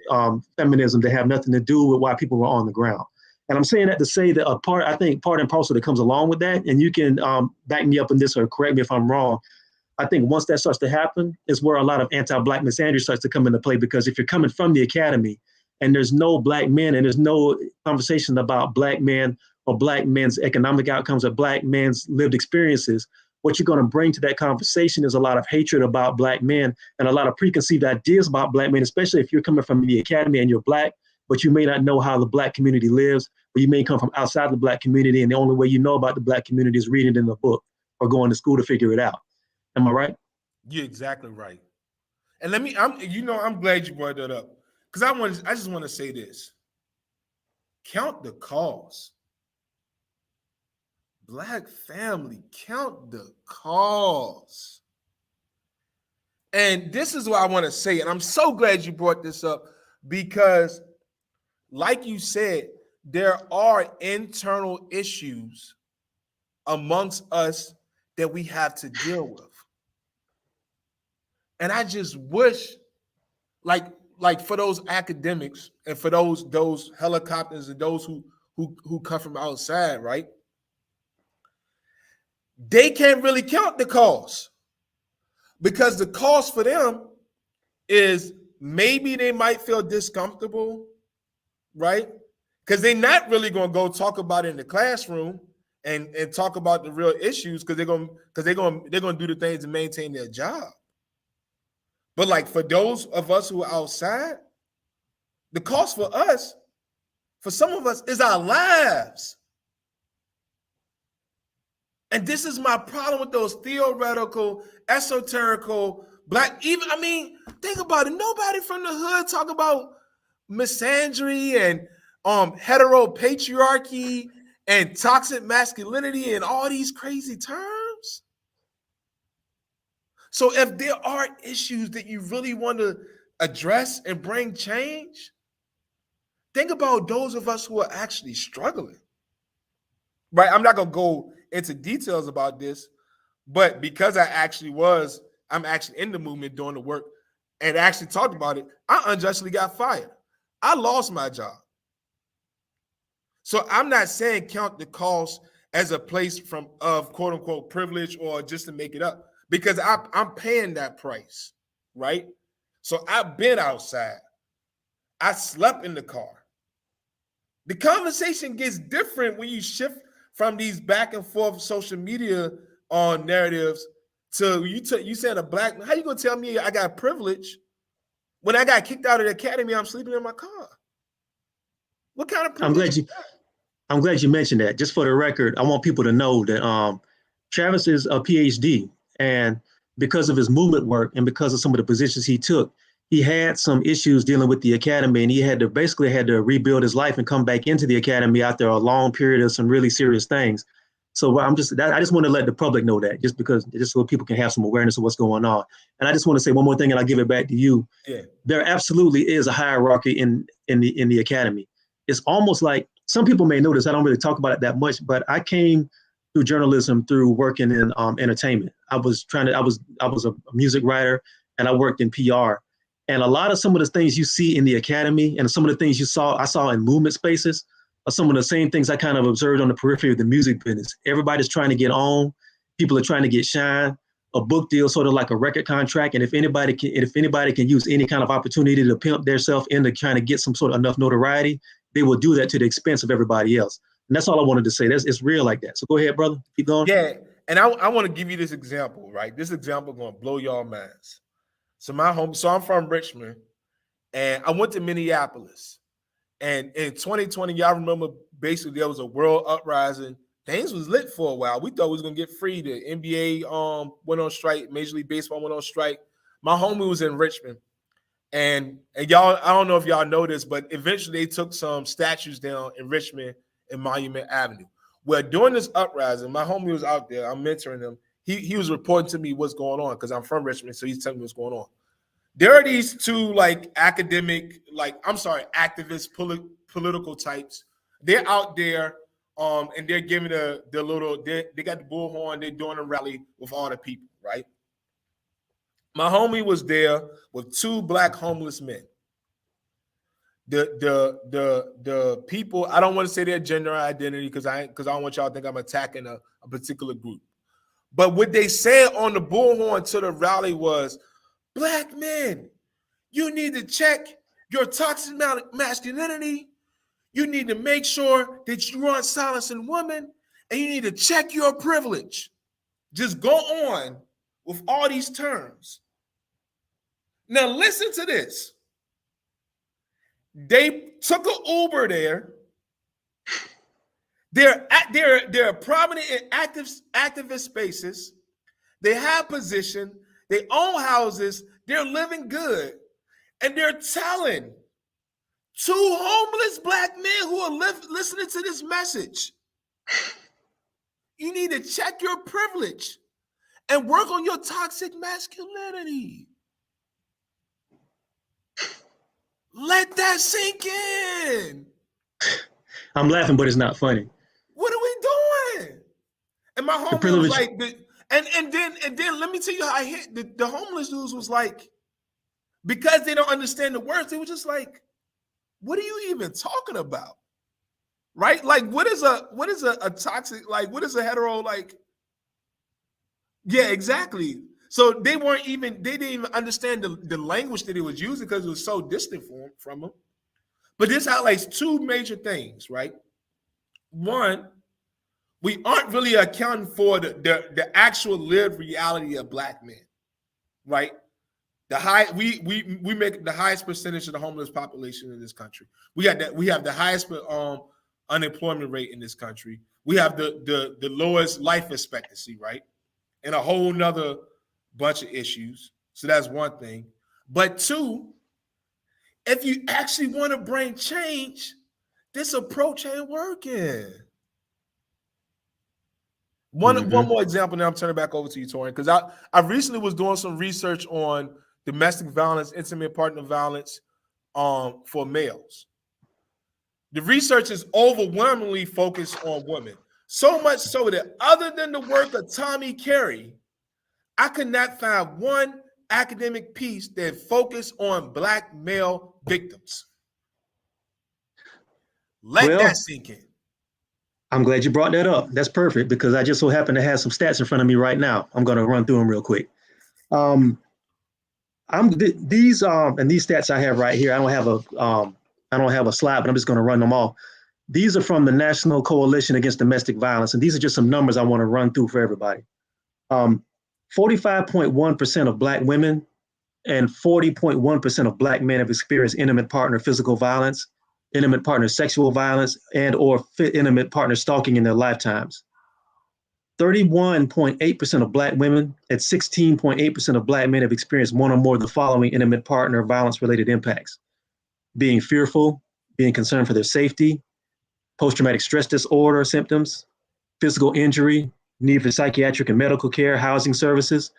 feminism that have nothing to do with why people were on the ground. And I'm saying that to say that I think part and parcel that comes along with that, and you can back me up in this or correct me if I'm wrong. I think once that starts to happen is where a lot of anti-black misandry starts to come into play, because if you're coming from the academy and there's no black men and there's no conversation about black men or black men's economic outcomes or black men's lived experiences, what you're going to bring to that conversation is a lot of hatred about black men and a lot of preconceived ideas about black men, especially if you're coming from the academy and you're black, but you may not know how the black community lives, or you may come from outside the black community and the only way you know about the black community is reading it in a book or going to school to figure it out. Am I right? You're exactly right. And I'm glad you brought that up, because I just want to say this. Count the cost. Black family, count the cost. And this is what I want to say, and I'm so glad you brought this up, because like you said, there are internal issues amongst us that we have to deal with. And I just wish, like for those academics and for those helicopters and those who come from outside, right? They can't really count the cost, because the cost for them is maybe they might feel discomfortable, right? Because they're not really going to go talk about it in the classroom and talk about the real issues, because they're going to do the things to maintain their job. But like for those of us who are outside, the cost for us, for some of us, is our lives. And this is my problem with those theoretical, esoterical, think about it. Nobody from the hood talk about misandry and heteropatriarchy and toxic masculinity and all these crazy terms. So if there are issues that you really want to address and bring change, think about those of us who are actually struggling. Right? I'm not going to go into details about this, but because I'm actually in the movement doing the work and actually talked about it, I unjustly got fired. I lost my job. So I'm not saying count the cost as a place of quote unquote privilege or just to make it up, because I'm paying that price, right? So I've been outside. I slept in the car. The conversation gets different when you shift from these back and forth social media narratives to you said a black, how you gonna tell me I got privilege when I got kicked out of the academy? I'm sleeping in my car. What kind of privilege? I'm glad you mentioned that. Just for the record, I want people to know that Travis is a PhD, and because of his movement work and because of some of the positions he took, he had some issues dealing with the academy, and he had to rebuild his life and come back into the academy after a long period of some really serious things. So I just want to let the public know that, just so people can have some awareness of what's going on. And I just want to say one more thing, and I'll give it back to you. Yeah. There absolutely is a hierarchy in the academy. It's almost like, some people may notice I don't really talk about it that much, but I came through journalism through working in entertainment. I was a music writer, and I worked in PR. And a lot of some of the things you see in the academy and some of the things I saw in movement spaces are some of the same things I kind of observed on the periphery of the music business. Everybody's trying to get on. People are trying to get shine. A book deal, sort of like a record contract. And if anybody can use any kind of opportunity to pimp themselves into trying to get some sort of enough notoriety, they will do that to the expense of everybody else. And that's all I wanted to say. It's real like that. So go ahead, brother. Keep going. Yeah. And I want to give you this example, right? This example is going to blow y'all minds. So I'm from Richmond, and I went to Minneapolis. And in 2020, y'all remember, basically there was a world uprising. Things was lit for a while. We thought we was gonna get free. The NBA went on strike. Major League Baseball went on strike. My homie was in Richmond, and y'all, I don't know if y'all know this, but eventually they took some statues down in Richmond and Monument Avenue. Well, during this uprising, my homie was out there. I'm mentoring him. He was reporting to me what's going on because I'm from Richmond, so he's telling me what's going on. There are these two activist, political types. They're out there, and they're giving the little. They got the bullhorn. They're doing a rally with all the people, right? My homie was there with two black homeless men. The people. I don't want to say their gender identity because I don't want y'all to think I'm attacking a particular group. But what they said on the bullhorn to the rally was, "Black men, you need to check your toxic masculinity. You need to make sure that you aren't silencing women, and you need to check your privilege." Just go on with all these terms. Now listen to this. They took an Uber there. They're prominent in activist spaces. They have position. They own houses. They're living good. And they're telling two homeless black men who are listening to this message, you need to check your privilege and work on your toxic masculinity. Let that sink in. I'm laughing, but it's not funny. What are we doing? And my homie was like, and then let me tell you how I hit the homeless dudes was like, because they don't understand the words, they were just like, what are you even talking about? Right? Like, what is a toxic, like, what is a hetero, like? Yeah, exactly. So they didn't even understand the language that he was using because it was so distant from them. But this highlights two major things, right? One, we aren't really accounting for the actual lived reality of black men, right? We make the highest percentage of the homeless population in this country. We have the highest unemployment rate in this country. We have the lowest life expectancy, right? And a whole nother bunch of issues. So that's one thing. But two, if you actually want to bring change, this approach ain't working. One more example, now I'm turning back over to you, Torraine, because I recently was doing some research on domestic violence, intimate partner violence for males. The research is overwhelmingly focused on women. So much so that other than the work of Tommy Carey, I could not find one academic piece that focused on black male victims. Let that sink in. I'm glad you brought that up. That's perfect because I just so happen to have some stats in front of me right now. I'm going to run through them real quick. These stats I have right here. I don't have a slide, but I'm just going to run them off. These are from the National Coalition Against Domestic Violence, and these are just some numbers I want to run through for everybody. 45.1% of Black women and 40.1% of Black men have experienced intimate partner physical violence, intimate partner sexual violence, and or intimate partner stalking in their lifetimes. 31.8% of Black women and 16.8% of Black men have experienced one or more of the following intimate partner violence-related impacts: being fearful, being concerned for their safety, post-traumatic stress disorder symptoms, physical injury, need for psychiatric and medical care, housing services,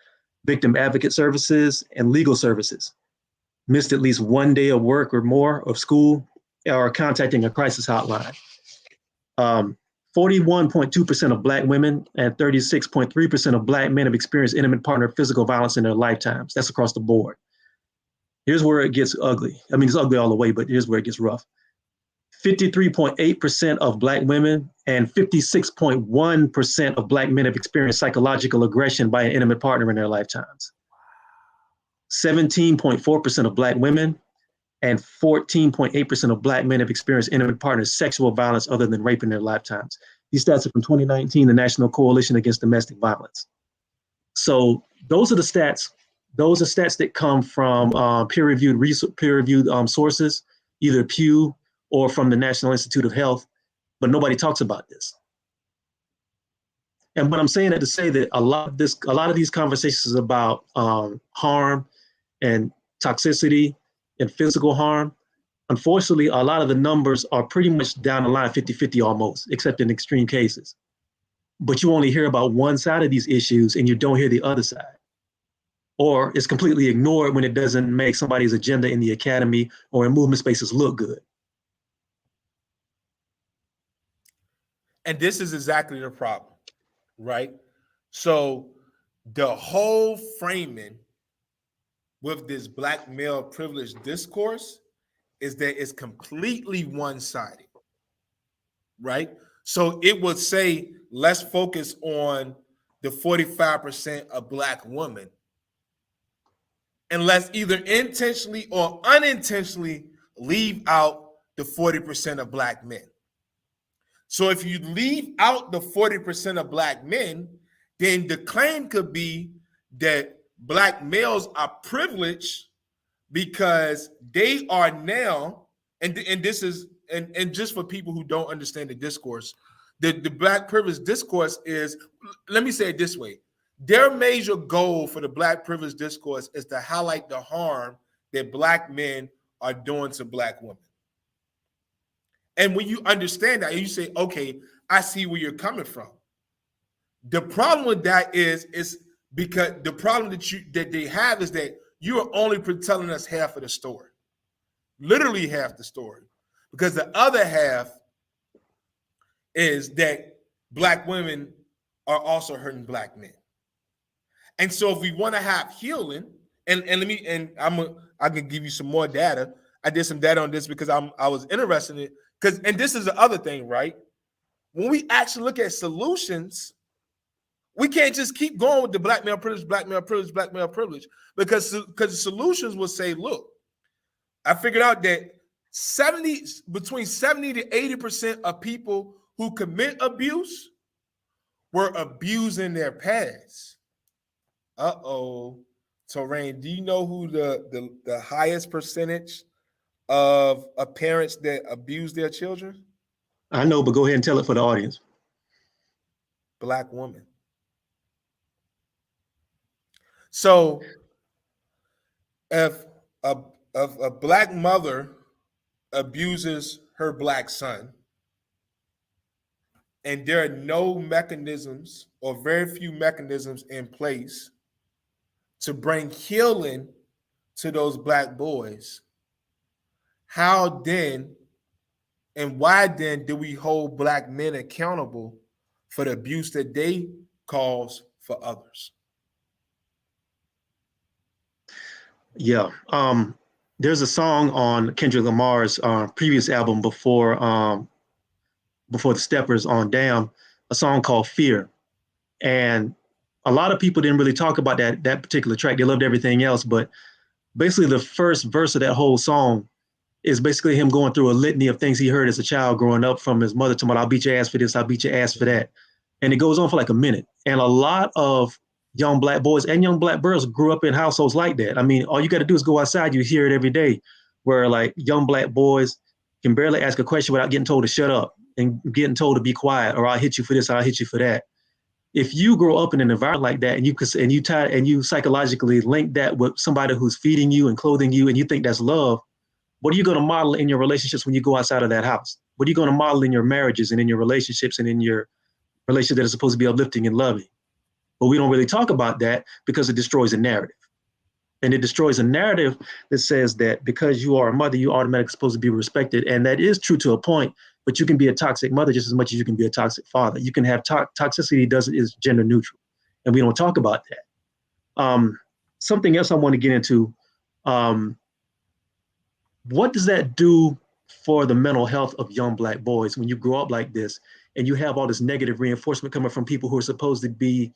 victim advocate services, and legal services, missed at least one day of work or more of school, or contacting a crisis hotline. 41.2% of Black women and 36.3% of Black men have experienced intimate partner physical violence in their lifetimes. That's across the board. Here's where it gets ugly. I mean, it's ugly all the way, but here's where it gets rough. 53.8% of Black women and 56.1% of Black men have experienced psychological aggression by an intimate partner in their lifetimes. 17.4% of Black women and 14.8% of Black men have experienced intimate partner sexual violence other than rape in their lifetimes. These stats are from 2019, the National Coalition Against Domestic Violence. So those are the stats. Those are stats that come from peer-reviewed sources, either Pew or from the National Institute of Health, but nobody talks about this. And what I'm saying that to say that a lot of these conversations about harm and toxicity and physical harm, unfortunately, a lot of the numbers are pretty much down the line 50-50 almost, except in extreme cases. But you only hear about one side of these issues and you don't hear the other side. Or it's completely ignored when it doesn't make somebody's agenda in the academy or in movement spaces look good. And this is exactly the problem, right? So the whole framing with this Black male privilege discourse is that it's completely one-sided, right? So it would say, let's focus on the 45% of Black women, and let's either intentionally or unintentionally leave out the 40% of Black men. So if you leave out the 40% of Black men, then the claim could be that Black males are privileged because they are now, and this is, and just for people who don't understand the discourse, the Black privilege discourse is, let me say it this way, their major goal for the Black privilege discourse is to highlight the harm that Black men are doing to Black women. And when you understand that, and you say, okay, I see where you're coming from. The problem with that is because the problem that they have is that you are only telling us half of the story, literally half the story, because the other half is that Black women are also hurting Black men. And so if we want to have healing, I can give you some more data. I did some data on this because I was interested in it. And this is the other thing, right? When we actually look at solutions, we can't just keep going with the Black male privilege, Black male privilege, Black male privilege, because solutions will say, look, I figured out that between 70 to 80% of people who commit abuse were abusing their past. Torraine, do you know who the highest percentage of parents that abuse their children? I know, but go ahead and tell it for the audience. Black women. So if a Black mother abuses her Black son, and there are no mechanisms or very few mechanisms in place to bring healing to those Black boys, how then and why then do we hold Black men accountable for the abuse that they cause for others? Yeah. There's a song on Kendrick Lamar's previous album before the Steppers on Damn, a song called Fear. And a lot of people didn't really talk about that particular track. They loved everything else, but basically the first verse of that whole song is basically him going through a litany of things he heard as a child growing up from his mother, talking about, I'll beat your ass for this, I'll beat your ass for that. And it goes on for like a minute. And a lot of young black boys and young black girls grew up in households like that. I mean, all you got to do is go outside, you hear it every day, where like young black boys can barely ask a question without getting told to shut up and getting told to be quiet, or I'll hit you for this, or I'll hit you for that. If you grow up in an environment like that, and you psychologically link that with somebody who's feeding you and clothing you, and you think that's love, what are you going to model in your relationships when you go outside of that house? What are you going to model in your marriages and in your relationships and in your relationship that is supposed to be uplifting and loving? But we don't really talk about that because it destroys a narrative. And it destroys a narrative that says that because you are a mother, you automatically supposed to be respected. And that is true to a point, but you can be a toxic mother just as much as you can be a toxic father. You can have toxicity is gender neutral. And we don't talk about that. Something else I want to get into, what does that do for the mental health of young black boys when you grow up like this and you have all this negative reinforcement coming from people who are supposed to be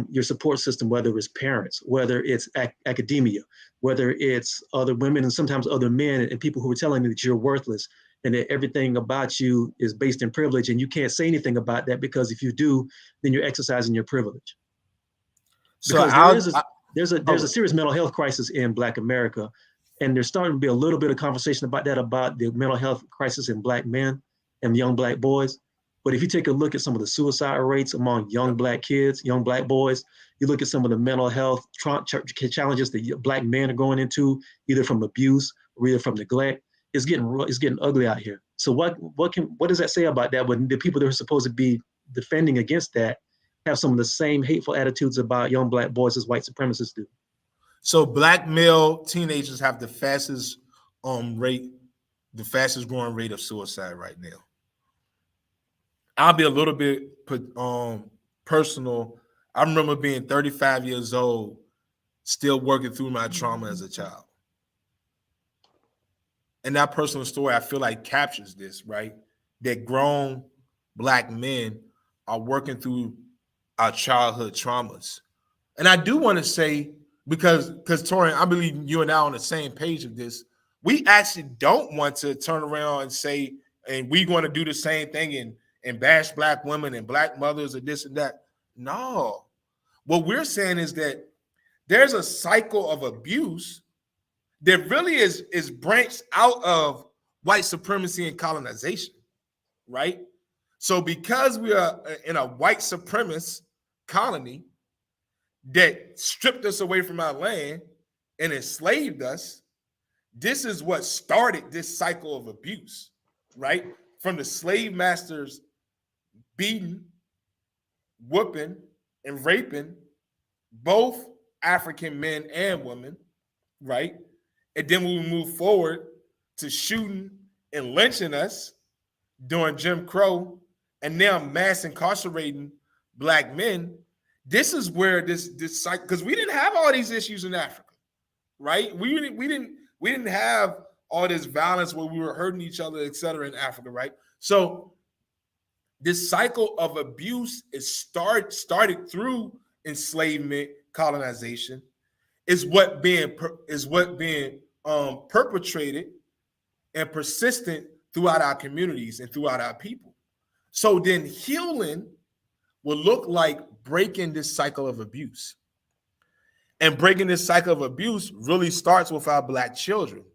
your support system, whether it's parents, whether it's academia, whether it's other women and sometimes other men and people who are telling you that you're worthless and that everything about you is based in privilege and you can't say anything about that because if you do, then you're exercising your privilege. So because there's a serious mental health crisis in Black America, and there's starting to be a little bit of conversation about that, about the mental health crisis in Black men and young Black boys. But if you take a look at some of the suicide rates among young Black kids, young Black boys, you look at some of the mental health challenges that Black men are going into, either from abuse or either from neglect, it's getting ugly out here. So what does that say about that when the people that are supposed to be defending against that have some of the same hateful attitudes about young Black boys as white supremacists do? So Black male teenagers have the fastest growing rate of suicide right now. I'll be a little bit personal. I remember being 35 years old, still working through my trauma as a child. And that personal story, I feel like captures this, right? That grown Black men are working through our childhood traumas. And I do want to say, because Torraine, I believe you and I are on the same page of this, we actually don't want to turn around and say, and we want to do the same thing and bash Black women and Black mothers or this and that. No. What we're saying is that there's a cycle of abuse that really is branched out of white supremacy and colonization, right? So because we are in a white supremacist colony that stripped us away from our land and enslaved us, this is what started this cycle of abuse, right? From the slave masters beating, whooping, and raping both African men and women, right? And then we move forward to shooting and lynching us during Jim Crow, and now mass incarcerating Black men. This is where this cycle, because we didn't have all these issues in Africa, right? We didn't have all this violence where we were hurting each other, et cetera, in Africa, right? So this cycle of abuse is started through enslavement, colonization, is what being perpetrated and persistent throughout our communities and throughout our people. So then healing will look like breaking this cycle of abuse. And breaking this cycle of abuse really starts with our Black children.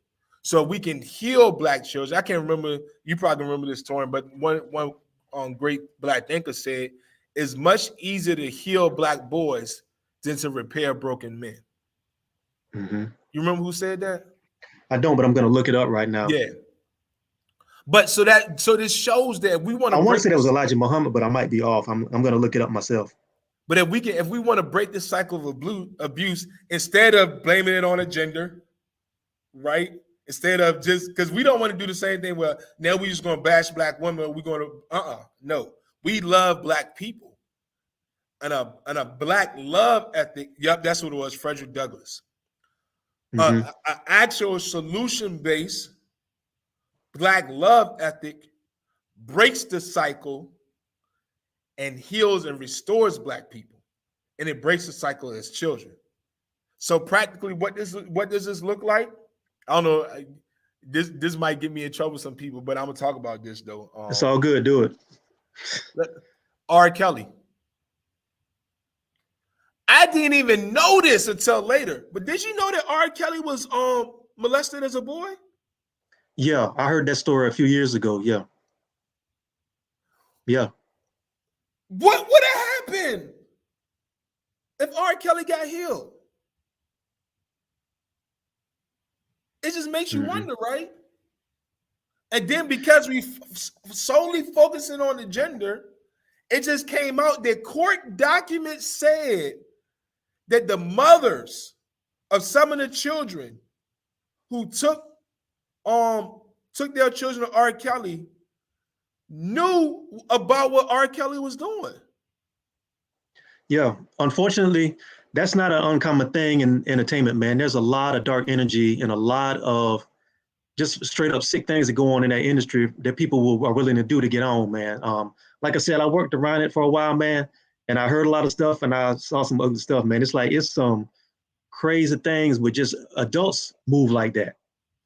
So we can heal Black children. I can't remember, you probably remember this, Torrin, but one great Black thinker said, it's much easier to heal Black boys than to repair broken men. Mm-hmm. You remember who said that? I don't, but I'm going to look it up right now. Yeah. But so this shows that we want to. I want to say that was Elijah Muhammad, but I might be off. I'm going to look it up myself. But if we want to break this cycle of abuse, instead of blaming it on a gender, right? Instead of just, because we don't want to do the same thing where now we're just going to bash Black women. We're going to no. We love Black people, and a Black love ethic. Yep, that's what it was. Frederick Douglass. Mm-hmm. An actual solution-based Black love ethic breaks the cycle and heals and restores Black people, and it breaks the cycle as children. So practically, what does this look like? I don't know. this might get me in trouble with some people, but I'm gonna talk about this though. It's all good. Do it. R. Kelly. I didn't even know this until later. But did you know that R. Kelly was molested as a boy? Yeah, I heard that story a few years ago. Yeah. Yeah. What would have happened if R. Kelly got healed? It just makes you wonder, right? And then because we solely focusing on the gender, it just came out that court documents said that the mothers of some of the children who took their children to R. Kelly knew about what R. Kelly was doing. Yeah, unfortunately, that's not an uncommon thing in entertainment, man. There's a lot of dark energy and a lot of just straight up sick things that go on in that industry that people are willing to do to get on, man. Like I said, I worked around it for a while, man, and I heard a lot of stuff and I saw some ugly stuff, man. It's some crazy things with just adults move like that.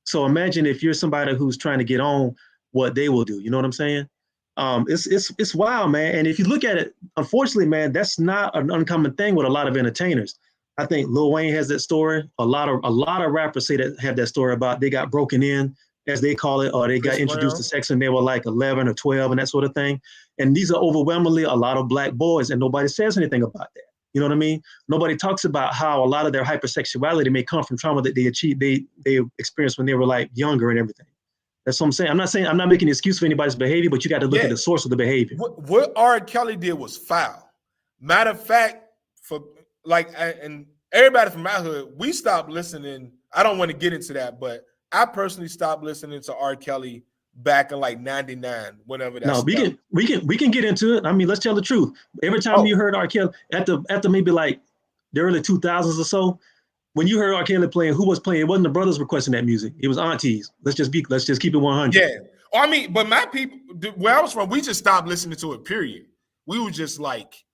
So imagine if you're somebody who's trying to get on, what they will do. You know what I'm saying? It's wild, man. And if you look at it, unfortunately, man, that's not an uncommon thing with a lot of entertainers. I think Lil Wayne has that story. A lot of rappers say that have that story about they got broken in, as they call it, or they got introduced to sex when they were like 11 or 12 and that sort of thing. And these are overwhelmingly a lot of Black boys, and nobody says anything about that. You know what I mean? Nobody talks about how a lot of their hypersexuality may come from trauma that they experienced when they were like younger and everything. That's what I'm saying. I'm not making an excuse for anybody's behavior, but you got to look at the source of the behavior. What R. Kelly did was foul. Matter of fact, and everybody from my hood, we stopped listening. I don't want to get into that, but I personally stopped listening to R. Kelly back in like 99, whenever that. No, we can get into it. I mean, let's tell the truth. Every time you heard R. Kelly after maybe like the early 2000s or so, when you heard R. Kelly playing, who was playing? It wasn't the brothers requesting that music. It was aunties. Let's just keep it 100. Yeah. I mean, but my people, where I was from, we just stopped listening to it, period. We were just like,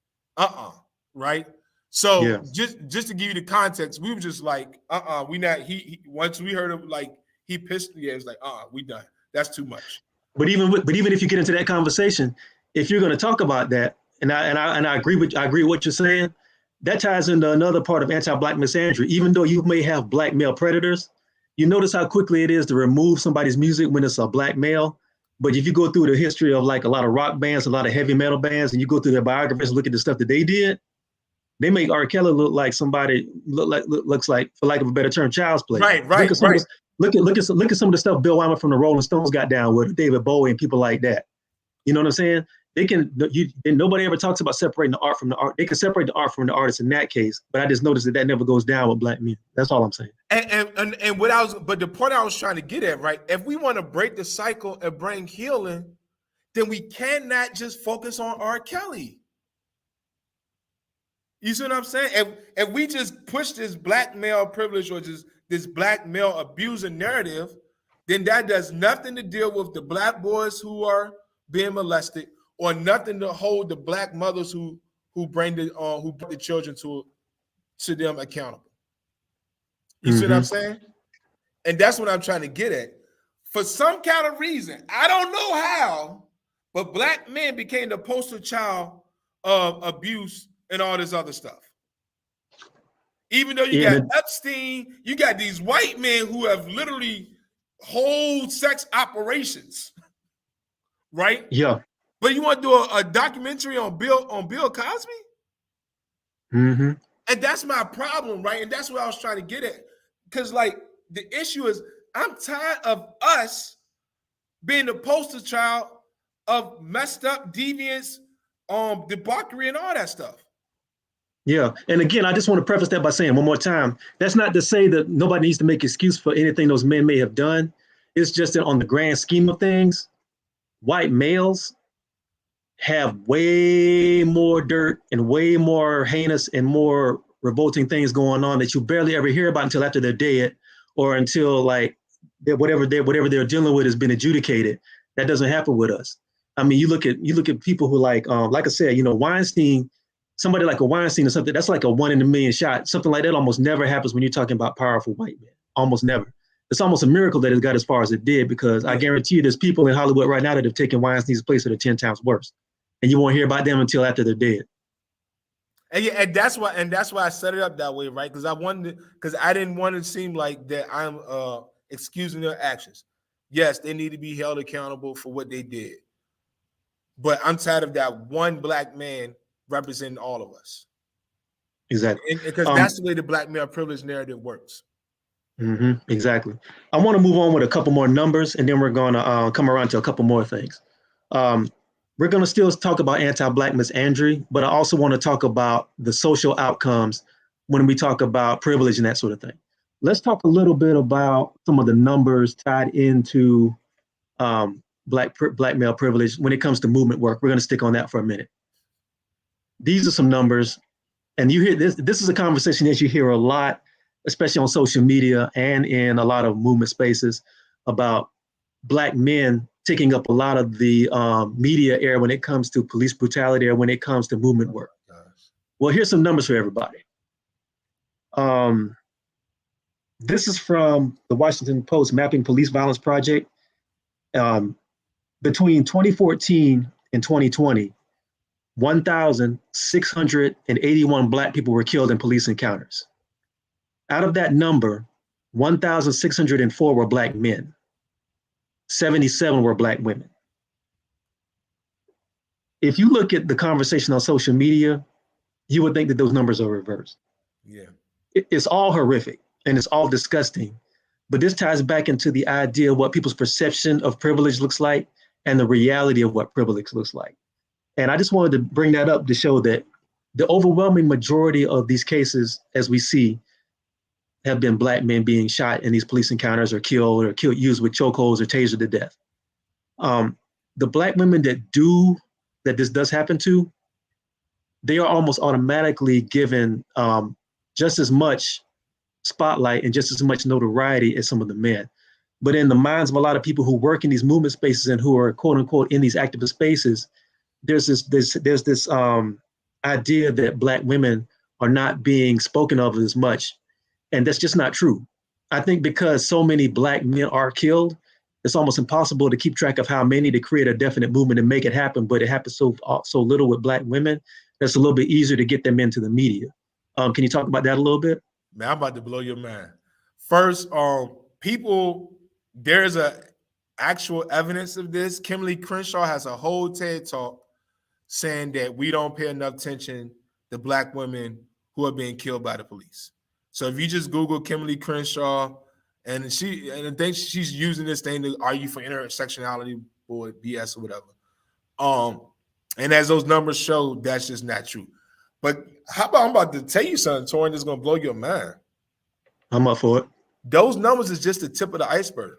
right? So just to give you the context, we were just like, we not, once we heard him, like, he pissed, it was like, we done. That's too much. But even if you get into that conversation, if you're going to talk about that, and I agree with what you're saying, that ties into another part of anti-Black misandry. Even though you may have Black male predators, you notice how quickly it is to remove somebody's music when it's a Black male. But if you go through the history of like a lot of rock bands, a lot of heavy metal bands, and you go through their biographies and look at the stuff that they did, they make R. Kelly look like somebody looks like, for lack of a better term, child's play. Right. Look at some of the stuff Bill Wyman from the Rolling Stones got down with, David Bowie and people like that. You know what I'm saying? Nobody ever talks about separating the art from the art. They can separate the art from the artist in that case, but I just noticed that never goes down with Black men. That's all I'm saying. And but the point I was trying to get at, right? If we want to break the cycle and bring healing, then we cannot just focus on R. Kelly. You see what I'm saying? If we just push this Black male privilege or just this Black male abuser narrative, then that does nothing to deal with the Black boys who are being molested, or nothing to hold the Black mothers who bring the children to them accountable. You see what I'm saying? And that's what I'm trying to get at. For some kind of reason, I don't know how, but Black men became the poster child of abuse and all this other stuff. Even though you got Epstein, you got these white men who have literally whole sex operations, right? Yeah. But you want to do a documentary on Bill Cosby? Mm-hmm. And that's my problem, right? And that's what I was trying to get at. Because, like, the issue is I'm tired of us being the poster child of messed up deviance, debauchery, and all that stuff. Yeah. And again, I just want to preface that by saying one more time, that's not to say that nobody needs to make excuse for anything those men may have done. It's just that on the grand scheme of things, white males have way more dirt and way more heinous and more revolting things going on that you barely ever hear about until after they're dead, or until like whatever they're dealing with has been adjudicated. That doesn't happen with us. I mean, you look at people who like I said, Weinstein, somebody like a Weinstein or something, that's like a 1 in a million shot. Something like that almost never happens when you're talking about powerful white men. Almost never. it's almost a miracle that it got as far as it did, because I guarantee you there's people in Hollywood right now that have taken Weinstein's place that are 10 times worse. And you won't hear about them until after they're dead. And yeah, and that's why I set it up that way, right? Because I didn't want it to seem like that I'm excusing their actions. Yes, they need to be held accountable for what they did. But I'm tired of that one black man representing all of us. Exactly. Because that's the way the black male privilege narrative works. Exactly. I want to move on with a couple more numbers, and then we're going to come around to a couple more things. We're going to still talk about anti-black misandry, but I also want to talk about the social outcomes when we talk about privilege and that sort of thing. Let's talk a little bit about some of the numbers tied into black male privilege when it comes to movement work. We're going to stick on that for a minute. These are some numbers, and you hear this. This is a conversation that you hear a lot, especially on social media and in a lot of movement spaces, about black men taking up a lot of the media air when it comes to police brutality or when it comes to movement work. Well, here's some numbers for everybody. This is from the Washington Post Mapping Police Violence Project. Between 2014 and 2020, 1,681 black people were killed in police encounters. Out of that number, 1,604 were black men. 77 were black women. If you look at the conversation on social media, you would think that those numbers are reversed. Yeah. It's all horrific and it's all disgusting. But this ties back into the idea of what people's perception of privilege looks like and the reality of what privilege looks like. And I just wanted to bring that up to show that the overwhelming majority of these cases, as we see, have been black men being shot in these police encounters or killed used with chokeholds or tasered to death. The black women that this does happen to, they are almost automatically given just as much spotlight and just as much notoriety as some of the men. But in the minds of a lot of people who work in these movement spaces and who are quote unquote in these activist spaces, there's this idea that black women are not being spoken of as much. And that's just not true. I think because so many black men are killed, it's almost impossible to keep track of how many to create a definite movement and make it happen. But it happens so little with black women, that's a little bit easier to get them into the media. Can you talk about that a little bit? Man, I'm about to blow your mind. First, there's a actual evidence of this. Kimberly Crenshaw has a whole TED talk saying that we don't pay enough attention to black women who are being killed by the police. So if you just Google Kimberly Crenshaw, and I think she's using this thing to argue for intersectionality or BS or whatever. And as those numbers show, that's just not true. But I'm about to tell you something, Torrin, that's gonna blow your mind. I'm up for it. Those numbers is just the tip of the iceberg.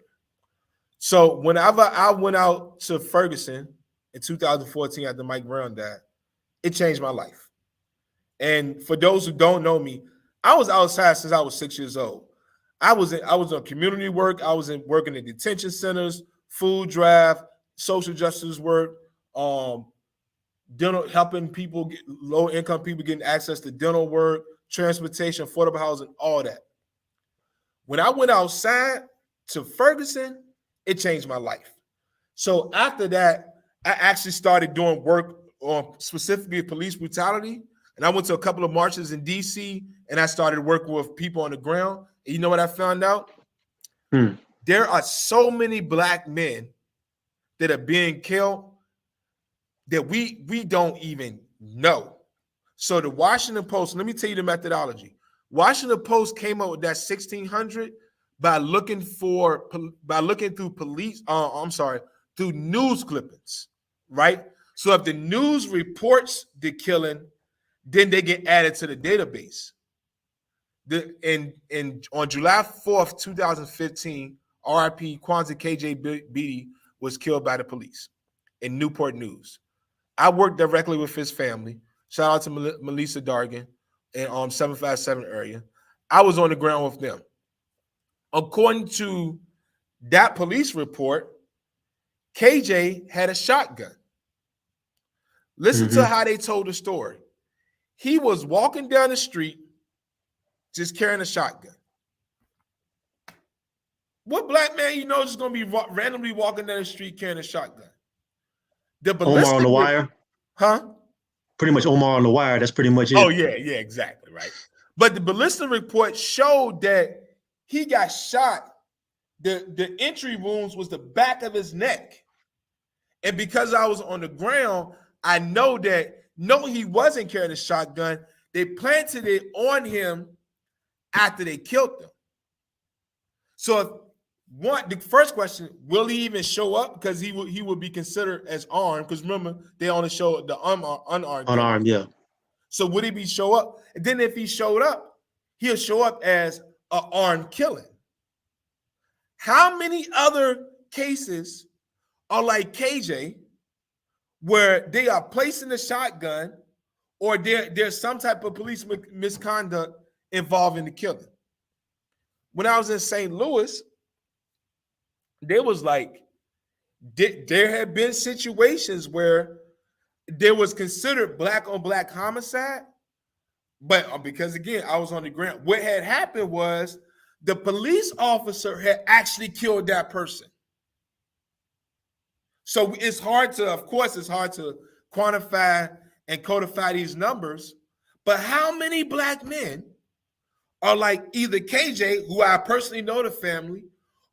So whenever I went out to Ferguson in 2014 after Mike Brown died, it changed my life. And for those who don't know me, I was outside since I was 6 years old. I was on community work. I was working in detention centers, food drive, social justice work, dental, helping people, low income people getting access to dental work, transportation, affordable housing, all that. When I went outside to Ferguson, it changed my life. So after that, I actually started doing work on specifically police brutality. And I went to a couple of marches in DC and I started working with people on the ground. And you know what I found out? There are so many black men that are being killed that we don't even know. So the Washington Post, let me tell you the methodology. Washington Post came up with that 1,600 by looking through news clippings, right? So if the news reports the killing, then they get added to the database. On July 4th, 2015, RIP Kwanzaa KJ Beatty was killed by the police in Newport News. I worked directly with his family. Shout out to Melissa Dargan in 757 area. I was on the ground with them. According to that police report, KJ had a shotgun. Listen to how they told the story. He was walking down the street just carrying a shotgun. What black man you know is going to be randomly walking down the street carrying a shotgun? The Omar on ballistic, the Wire. huh? Pretty much Omar on the Wire. That's pretty much Oh it. yeah, exactly, right. But the ballistic report showed that he got shot. The entry wounds was the back of his neck, and because I was on the ground, I know that no, he wasn't carrying a shotgun. They planted it on him after they killed him. So the first question, will he even show up? Because he would be considered as armed. Because remember, they only show the unarmed. Unarmed, yeah. So would he show up? And then if he showed up, he'll show up as an armed killing. How many other cases are like KJ where they are placing a shotgun or there's some type of police misconduct involving the killing? When I was in St. Louis, there was like, there had been situations where there was considered black on black homicide, but because again, I was on the ground, what had happened was the police officer had actually killed that person. So it's hard to quantify and codify these numbers, but how many black men are like either KJ, who I personally know the family,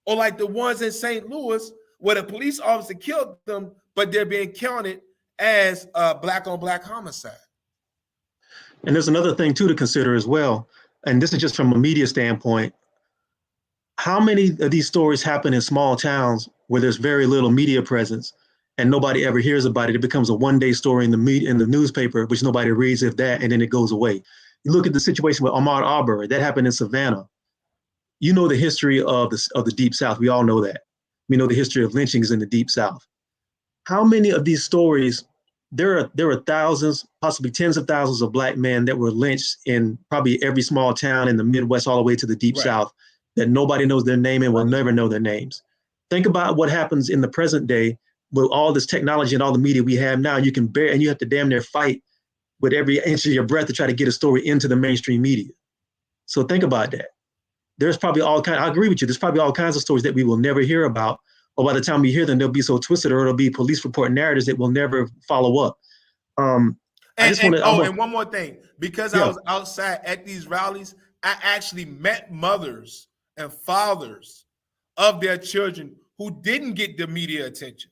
or like the ones in St. Louis where the police officer killed them, but they're being counted as a black on black homicide? And there's another thing too to consider as well, and this is just from a media standpoint. How many of these stories happen in small towns where there's very little media presence and nobody ever hears about it? It becomes a one-day story in the newspaper, which nobody reads, if that, and then it goes away. You look at the situation with Ahmaud Arbery, that happened in Savannah. You know the history of the Deep South. We all know that. We know the history of lynchings in the Deep South. How many of these stories? There are thousands, possibly tens of thousands of black men that were lynched in probably every small town in the Midwest, all the way to the Deep South, that nobody knows their name and will never know their names. Think about what happens in the present day with all this technology and all the media we have now. You can bear, and you have to damn near fight with every inch of your breath to try to get a story into the mainstream media. So think about that. There's probably I agree with you. There's probably all kinds of stories that we will never hear about, or by the time we hear them, they'll be so twisted, or it'll be police report narratives that will never follow up. And one more thing, because I was outside at these rallies, I actually met mothers and fathers of their children who didn't get the media attention.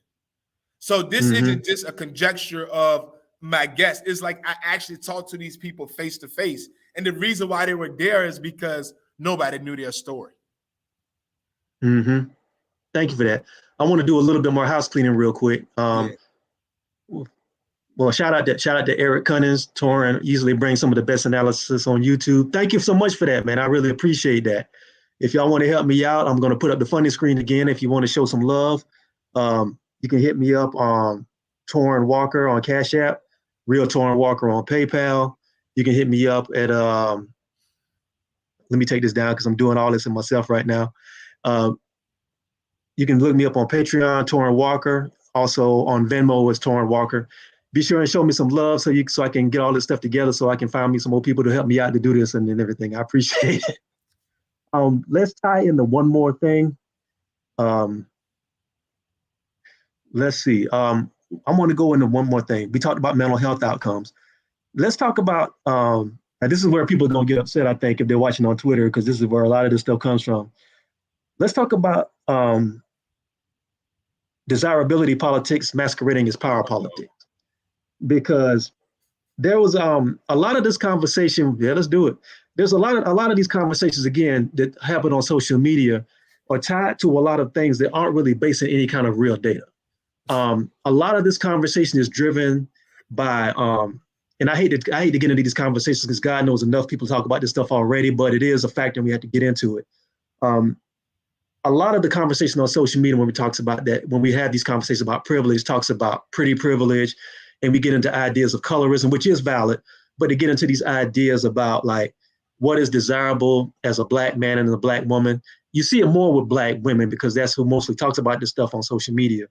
So this isn't just a conjecture of my guess. It's like I actually talked to these people face to face. And the reason why they were there is because nobody knew their story. Thank you for that. I want to do a little bit more house cleaning real quick. Well, shout out to Eric Cunnings. Torraine easily brings some of the best analysis on YouTube. Thank you so much for that, man. I really appreciate that. If y'all want to help me out, I'm going to put up the funding screen again. If you want to show some love, you can hit me up on TorraineWalker on Cash App, Real TorraineWalker on PayPal. You can hit me up at, let me take this down because I'm doing all this in myself right now. You can look me up on Patreon, TorraineWalker. Also on Venmo is TorraineWalker. Be sure and show me some love so I can get all this stuff together so I can find me some more people to help me out to do this and everything. I appreciate it. Let's tie into one more thing. Let's see. I want to go into one more thing. We talked about mental health outcomes. Let's talk about, and this is where people are going to get upset, I think, if they're watching on Twitter, because this is where a lot of this stuff comes from. Let's talk about desirability politics masquerading as power politics. Because there was a lot of this conversation. Yeah, let's do it. There's a lot of these conversations, again, that happen on social media are tied to a lot of things that aren't really based in any kind of real data. A lot of this conversation is driven by, and I hate to get into these conversations because God knows enough people talk about this stuff already, but it is a factor and we have to get into it. A lot of the conversation on social media when we have these conversations about privilege, talks about pretty privilege, and we get into ideas of colorism, which is valid, but to get into these ideas about like what is desirable as a black man and a black woman. You see it more with black women because that's who mostly talks about this stuff on social media.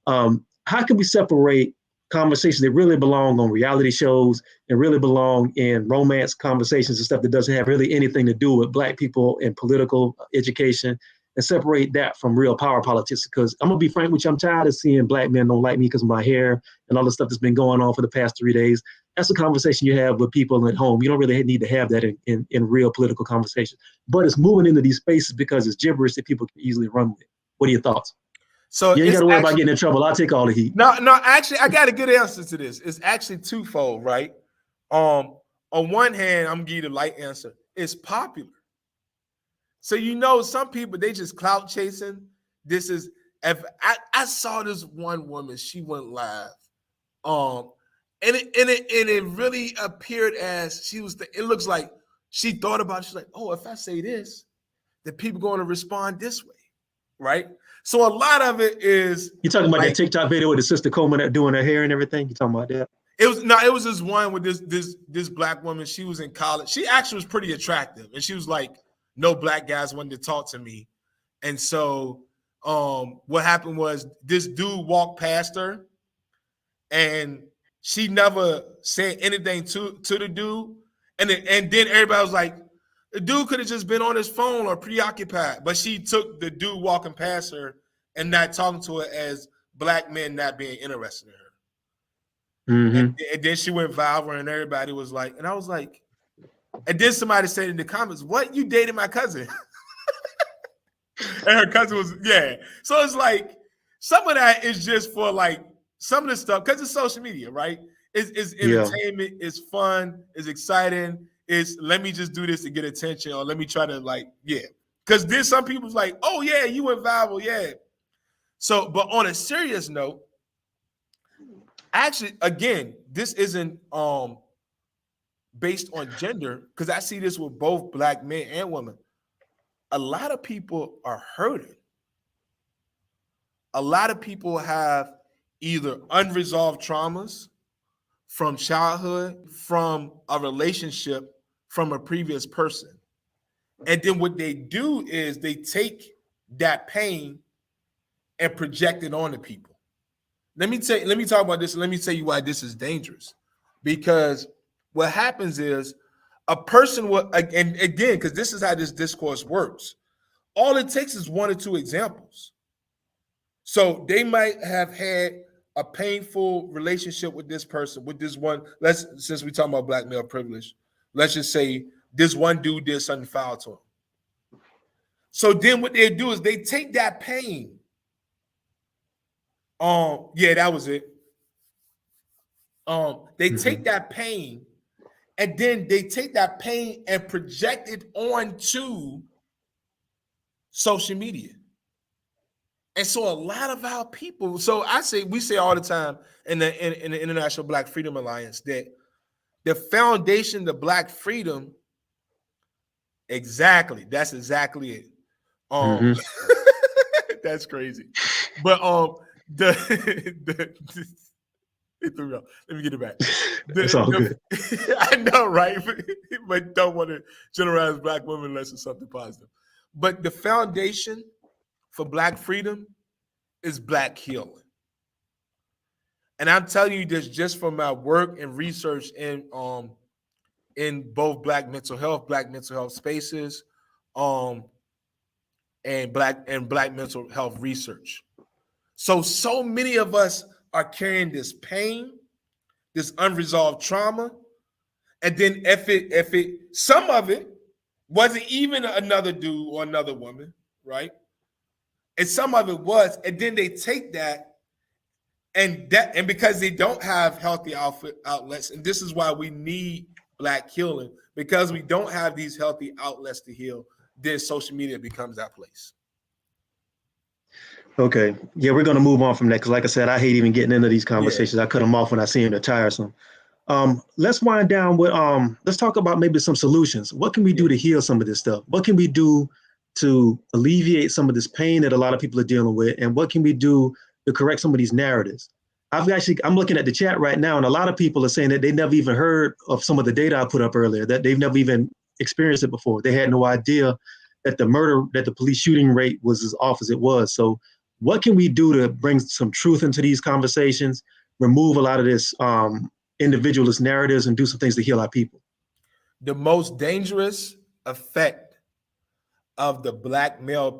How can we separate conversations that really belong on reality shows and really belong in romance conversations and stuff that doesn't have really anything to do with black people and political education and separate that from real power politics. Because I'm gonna be frank with you, I'm tired of seeing black men don't like me because of my hair and all the stuff that's been going on for the past 3 days. That's a conversation you have with people at home. You don't really need to have that in real political conversation. But it's moving into these spaces because it's gibberish that people can easily run with. What are your thoughts? So you ain't got to worry about getting in trouble. I'll take all the heat. No, actually, I got a good answer to this. It's actually twofold, right? On one hand, I'm gonna give you the light answer. It's popular. So some people, they just clout chasing. This is if I saw this one woman, she went live. And it really appeared as it looks like she thought about it. She's like, oh, if I say this, the people going to respond this way, right? So a lot of it is you talking about that TikTok video with the sister combing doing her hair and everything. You talking about that? It was this one with this black woman. She was in college. She actually was pretty attractive, and she was like, no black guys wanted to talk to me. And so what happened was this dude walked past her, and she never said anything to the dude. And then everybody was like, the dude could have just been on his phone or preoccupied. But she took the dude walking past her and not talking to her as black men not being interested in her. Mm-hmm. And then she went viral, and everybody was like, and I was like, and then somebody said in the comments, what, you dated my cousin? And her cousin was, yeah. So it's like, some of that is just for like some of the stuff, because it's social media, right? It's entertainment, it's fun, it's exciting. It's let me just do this to get attention, or let me try to because then some people's like, oh yeah, you went viral, yeah. So, but on a serious note, actually, again, this isn't based on gender, because I see this with both black men and women. A lot of people are hurting. A lot of people have either unresolved traumas from childhood, from a relationship, from a previous person. And then what they do is they take that pain and project it onto people. Let me talk about this, and let me tell you why this is dangerous. Because what happens is a person will, and again, because this is how this discourse works, all it takes is one or two examples. So they might have had a painful relationship with this person, with this one. Since we're talking about black male privilege, let's just say this one dude did something foul to him. So then what they do is they take that pain. Yeah, that was it. They take that pain, and then they take that pain and project it onto social media. And so a lot of our people, we say all the time in the International Black Freedom Alliance that the foundation, the Black freedom, that's exactly it. That's crazy. But it threw me off. Let me get it back. It's all good. I know, right? But don't want to generalize black women unless it's something positive. But the foundation for Black freedom is Black healing. And I'm telling you this just from my work and research in both Black mental health spaces, and Black mental health research. So many of us are carrying this pain, this unresolved trauma, and then if some of it wasn't even another dude or another woman, right? And some of it was, and then they take that and because they don't have healthy outlets, and this is why we need Black healing, because we don't have these healthy outlets to heal, then social media becomes that place. Okay. Yeah, we're going to move on from that because, like I said, I hate even getting into these conversations. Yeah. I cut them off when I see them, they're tiresome. Let's wind down with, let's talk about maybe some solutions. What can we do to heal some of this stuff? What can we do to alleviate some of this pain that a lot of people are dealing with? And what can we do to correct some of these narratives? I'm looking at the chat right now, and a lot of people are saying that they never even heard of some of the data I put up earlier, that they've never even experienced it before. They had no idea that the police shooting rate was as off as it was. So what can we do to bring some truth into these conversations, remove a lot of this individualist narratives, and do some things to heal our people? The most dangerous effect of the black male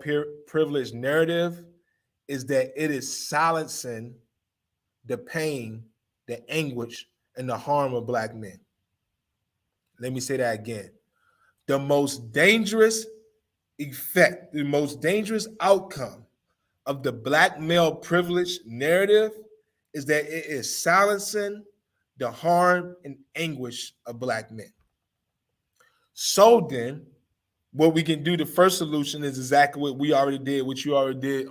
privilege narrative is that it is silencing the pain, the anguish, and the harm of black men. Let me say that again. The most dangerous effect, the most dangerous outcome of the black male privilege narrative is that it is silencing the harm and anguish of black men. So then, what we can do, the first solution is exactly what we already did, what you already did,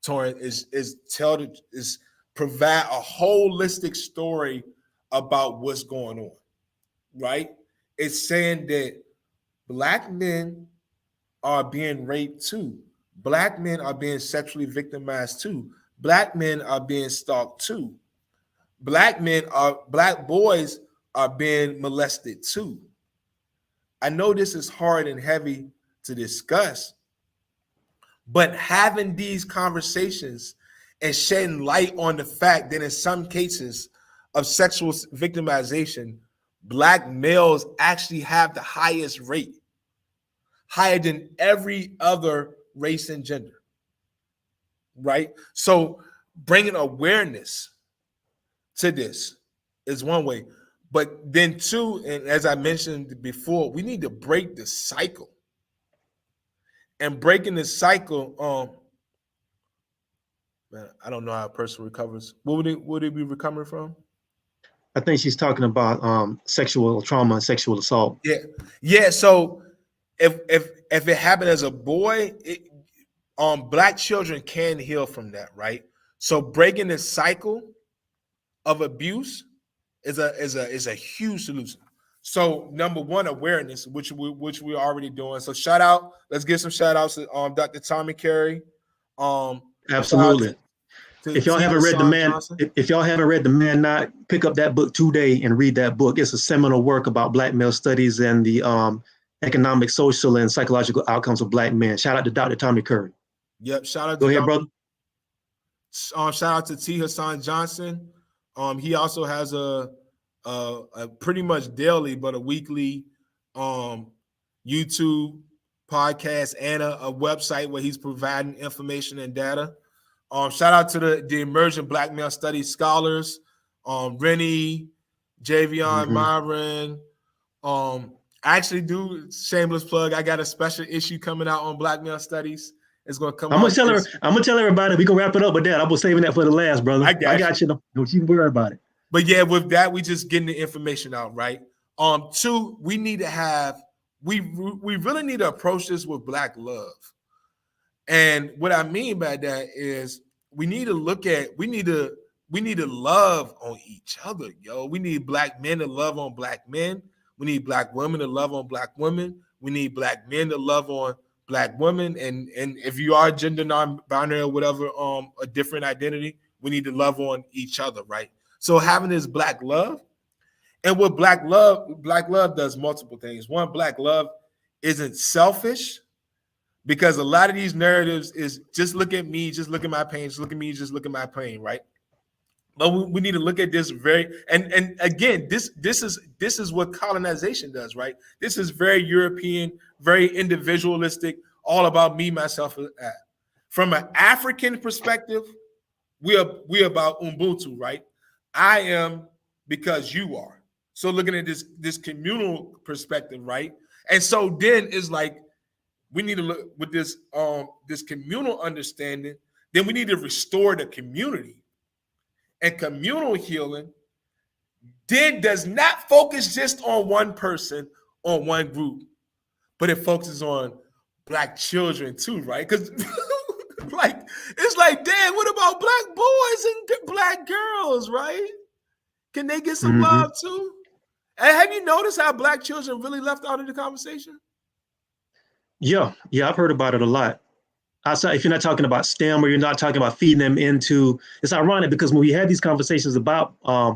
Torrine, is provide a holistic story about what's going on, right? It's saying that black men are being raped too. Black men are being sexually victimized too. Black men are being stalked too. Black boys are being molested too. I know this is hard and heavy to discuss, but having these conversations and shedding light on the fact that in some cases of sexual victimization, black males actually have the highest rate, higher than every other race and gender, right? So bringing awareness to this is one way. But then two, and as I mentioned before, we need to break the cycle. And breaking the cycle, man, I don't know how a person recovers. What would it be recovering from? I think she's talking about sexual trauma and sexual assault. Yeah. So if it happened as a boy, black children can heal from that, right? So breaking the cycle of abuse is a huge solution. So number one, awareness, which we're already doing. So shout out, let's give some shout outs to Dr. Tommy Carey. Absolutely. If y'all haven't read if y'all haven't read The Man Not, pick up that book today and read that book. It's a seminal work about black male studies and the economic, social, and psychological outcomes of black men. Shout out to Dr. Tommy Curry. Yep. Shout out. Go ahead, brother. Shout out to T. Hassan Johnson. He also has a pretty much daily, but a weekly YouTube podcast and a website where he's providing information and data. Shout out to the emerging black male studies scholars, Rennie, Javion, Myron. I actually do, shameless plug, I got a special issue coming out on black male studies. It's gonna come. I'm gonna tell everybody. We can wrap it up with that. I was saving that for the last, brother. I got you. Don't you worry about it. But yeah, with that, we just getting the information out, right? Two, we need to have. We really need to approach this with black love. And what I mean by that is we need to love on each other, yo. We need black men to love on black men. We need black women to love on black women. We need black men to love on black women. And if you are gender non-binary or whatever, a different identity, we need to love on each other, right? So having this black love, and what black love does multiple things. One, black love isn't selfish. Because a lot of these narratives is just look at me, just look at my pain, just look at me, just look at my pain, right? But we need to look at this and again, this is what colonization does, right? This is very European, very individualistic, all about me, myself, and I. From an African perspective, we are about Ubuntu, right? I am because you are. So looking at this communal perspective, right? And so then it's like, we need to look with this communal understanding. Then we need to restore the community. And communal healing then does not focus just on one person, on one group, but it focuses on black children too, right? Because like it's like, damn, what about black boys and black girls, right? Can they get some love too? And have you noticed how black children really left out of the conversation? Yeah, I've heard about it a lot. Outside, if you're not talking about STEM or you're not talking about feeding them into, it's ironic because when we have these conversations about,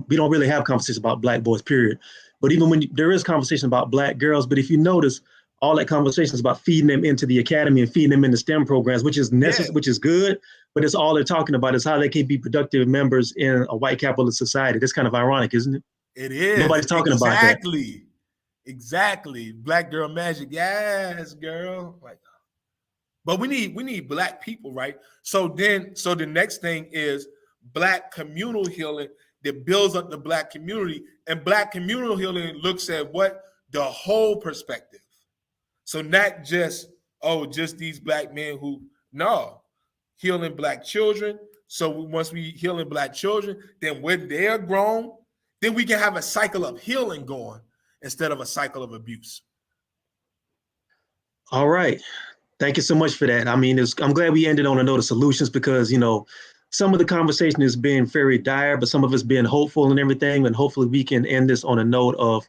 we don't really have conversations about black boys, period. But even when there is conversation about black girls, but if you notice, all that conversation is about feeding them into the academy and feeding them into STEM programs, which is necessary, which is good, but it's all they're talking about is how they can be productive members in a white capitalist society. That's kind of ironic, isn't it? It is. Nobody's talking about that. Exactly. Black girl magic. Yes, girl. Like, But we need Black people, right? So the next thing is Black communal healing that builds up the Black community, and Black communal healing looks at what the whole perspective. So not just these Black men who healing Black children. So once we healing Black children, then when they're grown, then we can have a cycle of healing going instead of a cycle of abuse. All right. Thank you so much for that. I mean, I'm glad we ended on a note of solutions because, some of the conversation has been very dire, but some of it's been hopeful and everything. And hopefully we can end this on a note of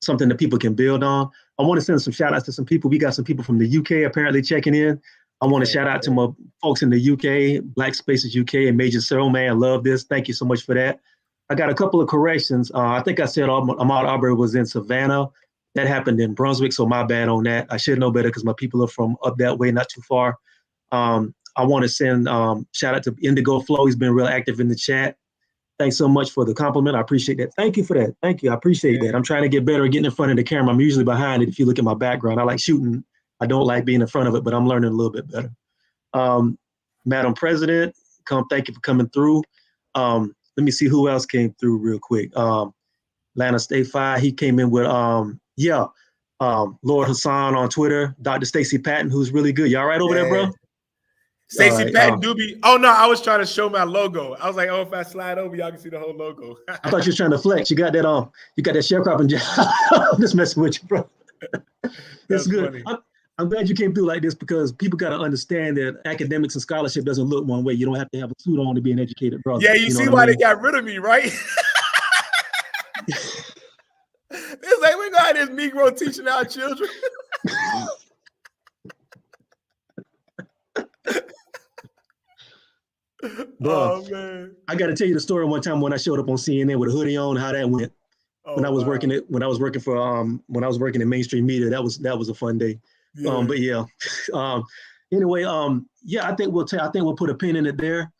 something that people can build on. I want to send some shout outs to some people. We got some people from the UK apparently checking in. I want to shout out to my folks in the UK, Black Spaces UK and Major Cyril, man. Love this. Thank you so much for that. I got a couple of corrections. I think I said Ahmaud Arbery was in Savannah. That happened in Brunswick, so my bad on that. I should know better because my people are from up that way, not too far. I want to send shout out to Indigo Flow. He's been real active in the chat. Thanks so much for the compliment. I appreciate that. Thank you for that. Thank you. I appreciate that. I'm trying to get better at getting in front of the camera. I'm usually behind it. If you look at my background, I like shooting. I don't like being in front of it, but I'm learning a little bit better. Madam President, thank you for coming through. Let me see who else came through real quick. Atlanta State Fire, he came in with, Lord Hassan on Twitter, Dr. Stacy Patton, who's really good. You all right over there, bro? Stacey Patton do be. Oh no, I was trying to show my logo. I was like, if I slide over, y'all can see the whole logo. I thought you were trying to flex. You got that on. You got that sharecropping job. I'm just messing with you, bro. That's good. I'm glad you came through like this because people got to understand that academics and scholarship doesn't look one way. You don't have to have a suit on to be an educated brother. Yeah, you see why they got rid of me, right? It's like we got this Negro teaching our children. Bro, man. I got to tell you the story one time when I showed up on CNN with a hoodie on, how that went. When I was working in mainstream media, that was a fun day. Yeah. But yeah. Anyway, I think we'll put a pin in it there.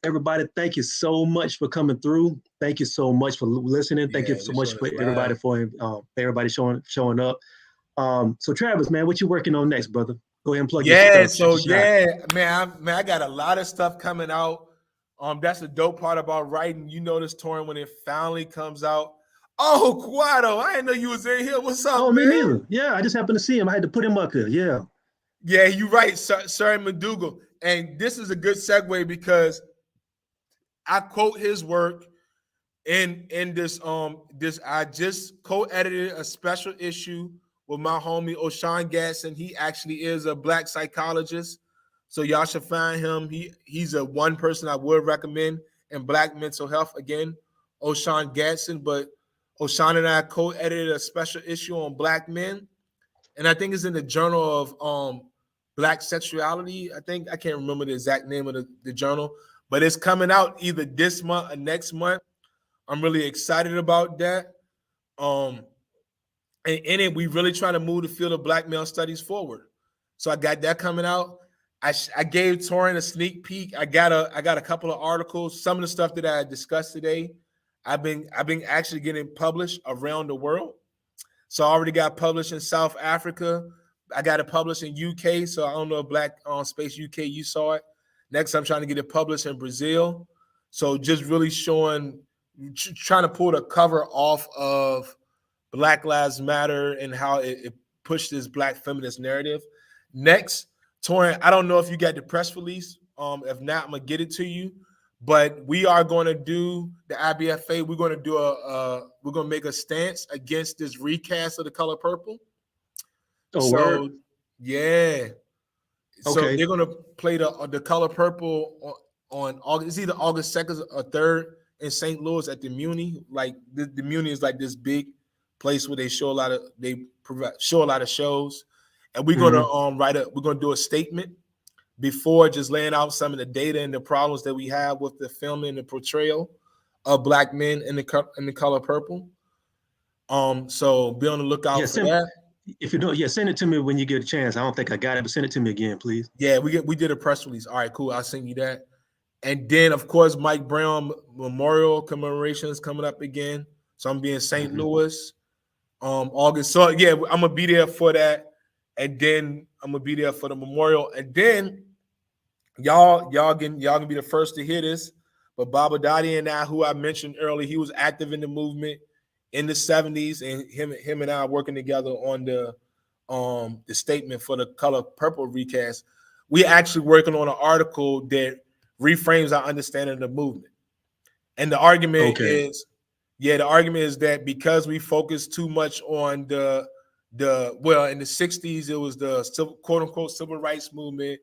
Everybody, thank you so much for coming through. Thank you so much for listening. Thank you so much for everybody showing up. So Travis, man, what you working on next, brother? Go ahead and plug your stuff. Man, I got a lot of stuff coming out. That's the dope part about writing. You notice, Torrin, when it finally comes out. Oh, Quado, I didn't know you was in here. What's up, man? Me neither. Yeah, I just happened to see him. I had to put him up here. Yeah. Yeah, you're right, Sir McDougal. And this is a good segue because I quote his work in this. I just co-edited a special issue with my homie O'Shawn Gatson. He actually is a Black psychologist, so y'all should find him. He's a one person I would recommend in Black mental health. Again, O'Shawn Gatson. But O'Shawn and I co-edited a special issue on Black men, and I think it's in the Journal of Black Sexuality. I can't remember the exact name of the journal, but it's coming out either this month or next month. I'm really excited about that. And in it, we really try to move the field of Black male studies forward. So I got that coming out. I gave Torrin a sneak peek. I got a couple of articles. Some of the stuff that I discussed today, I've been actually getting published around the world. So I already got published in South Africa. I got it published in UK. So I don't know if Black Space UK, you saw it. Next, I'm trying to get it published in Brazil. So just really trying to pull the cover off of Black Lives Matter and how it pushed this Black feminist narrative. Next, Torrin, I don't know if you got the press release. If not, I'm gonna get it to you. But we are going to do the IBFA. We're going to do we're going to make a stance against this recast of The Color Purple. Oh, word. Yeah. Okay. So they're going to play the Color Purple on August. It's either August 2nd or 3rd in St. Louis at the Muni. Like the Muni is like this big place where they show a lot of shows, and we're going to we're going to do a statement before just laying out some of the data and the problems that we have with the filming and the portrayal of Black men in the Color Purple. So be on the lookout for that. If you don't, send it to me when you get a chance. I don't think I got it, but send it to me again, please. Yeah, we did a press release. All right, cool. I'll send you that. And then, of course, Mike Brown Memorial Commemoration is coming up again. So I'm being St. Louis, August. So yeah, I'm gonna be there for that. and then I'm gonna be there for the memorial, and then y'all gonna be the first to hear this. But Baba Dadi and I, who I mentioned earlier, he was active in the movement in the 70s, and him and I are working together on the statement for the Color Purple recast. We actually working on an article that reframes our understanding of the movement. And the argument is that because we focus too much on the well, in the 60s, it was the quote unquote civil rights movement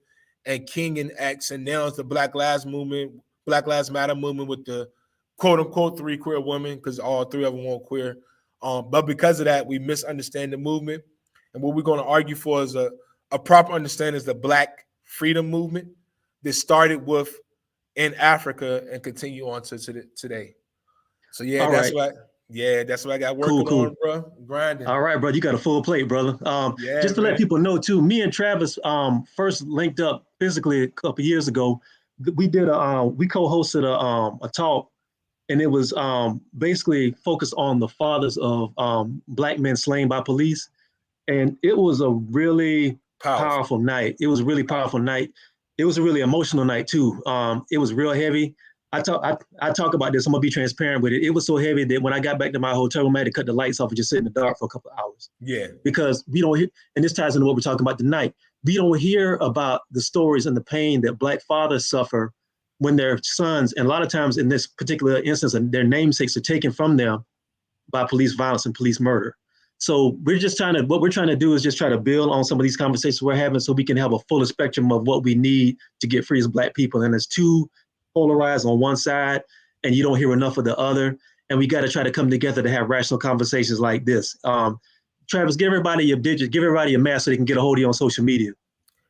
and King and X, and now it's the Black Lives Matter movement with the quote unquote 3 queer women, because all 3 of them weren't queer. But because of that, we misunderstand the movement. And what we're going to argue for is a proper understanding is the Black freedom movement that started with in Africa and continue on to today. So that's what I got working on, bro. Grinding. All right, bro. You got a full plate, brother. Just to let people know too, me and Travis first linked up physically a couple years ago. We did we co-hosted a talk, and it was basically focused on the fathers of Black men slain by police. And it was a really powerful night. It was a really powerful night. It was a really emotional night too. It was real heavy. I talk about this. I'm gonna be transparent with it. It was so heavy that when I got back to my hotel room, I had to cut the lights off and just sit in the dark for a couple of hours. Yeah. Because we don't hear, and this ties into what we're talking about tonight. We don't hear about the stories and the pain that Black fathers suffer when their sons, and a lot of times in this particular instance, their namesakes are taken from them by police violence and police murder. So what we're trying to do is just try to build on some of these conversations we're having so we can have a fuller spectrum of what we need to get free as Black people. And it's too polarized on one side and you don't hear enough of the other. And we got to try to come together to have rational conversations like this. Travis, give everybody your digit, give everybody a mask so they can get a hold of you on social media.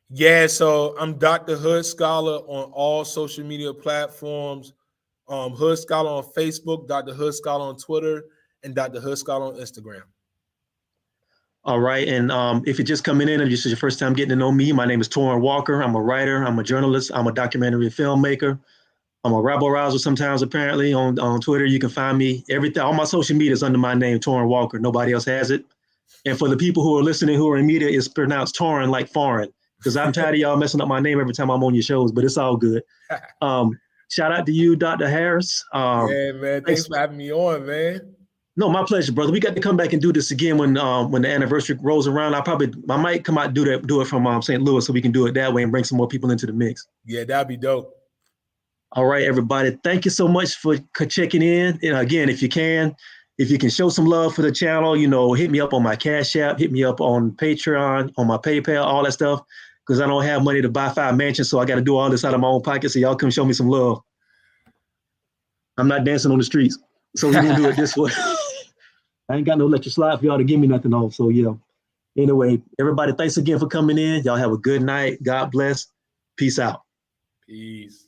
Yeah, so I'm Dr. Hood Scholar on all social media platforms. Hood Scholar on Facebook, Dr. Hood Scholar on Twitter, and Dr. Hood Scholar on Instagram. All right, and if you're just coming in and this is your first time getting to know me, my name is TorraineWalker. I'm a writer, I'm a journalist, I'm a documentary filmmaker. I'm a rabble rouser sometimes, apparently, on Twitter. You can find me, everything, all my social media is under my name, TorraineWalker. Nobody else has it. And for the people who are listening who are in media, it's pronounced Torrin like foreign, because I'm tired of y'all messing up my name every time I'm on your shows, but it's all good. Shout out to you, Dr. Harris. Yeah, man, thanks for having me on, man. No, my pleasure, brother. We got to come back and do this again when the anniversary rolls around. I might come out and do it from St. Louis, so we can do it that way and bring some more people into the mix. Yeah, that'd be dope. All right, everybody. Thank you so much for checking in. And again, if you can show some love for the channel, hit me up on my Cash App, hit me up on Patreon, on my PayPal, all that stuff, because I don't have money to buy 5 mansions, so I got to do all this out of my own pocket. So y'all come show me some love. I'm not dancing on the streets, so we're gonna do it this way. I ain't got no electric slide for y'all to give me nothing on. So yeah. Anyway, everybody, thanks again for coming in. Y'all have a good night. God bless. Peace out. Peace.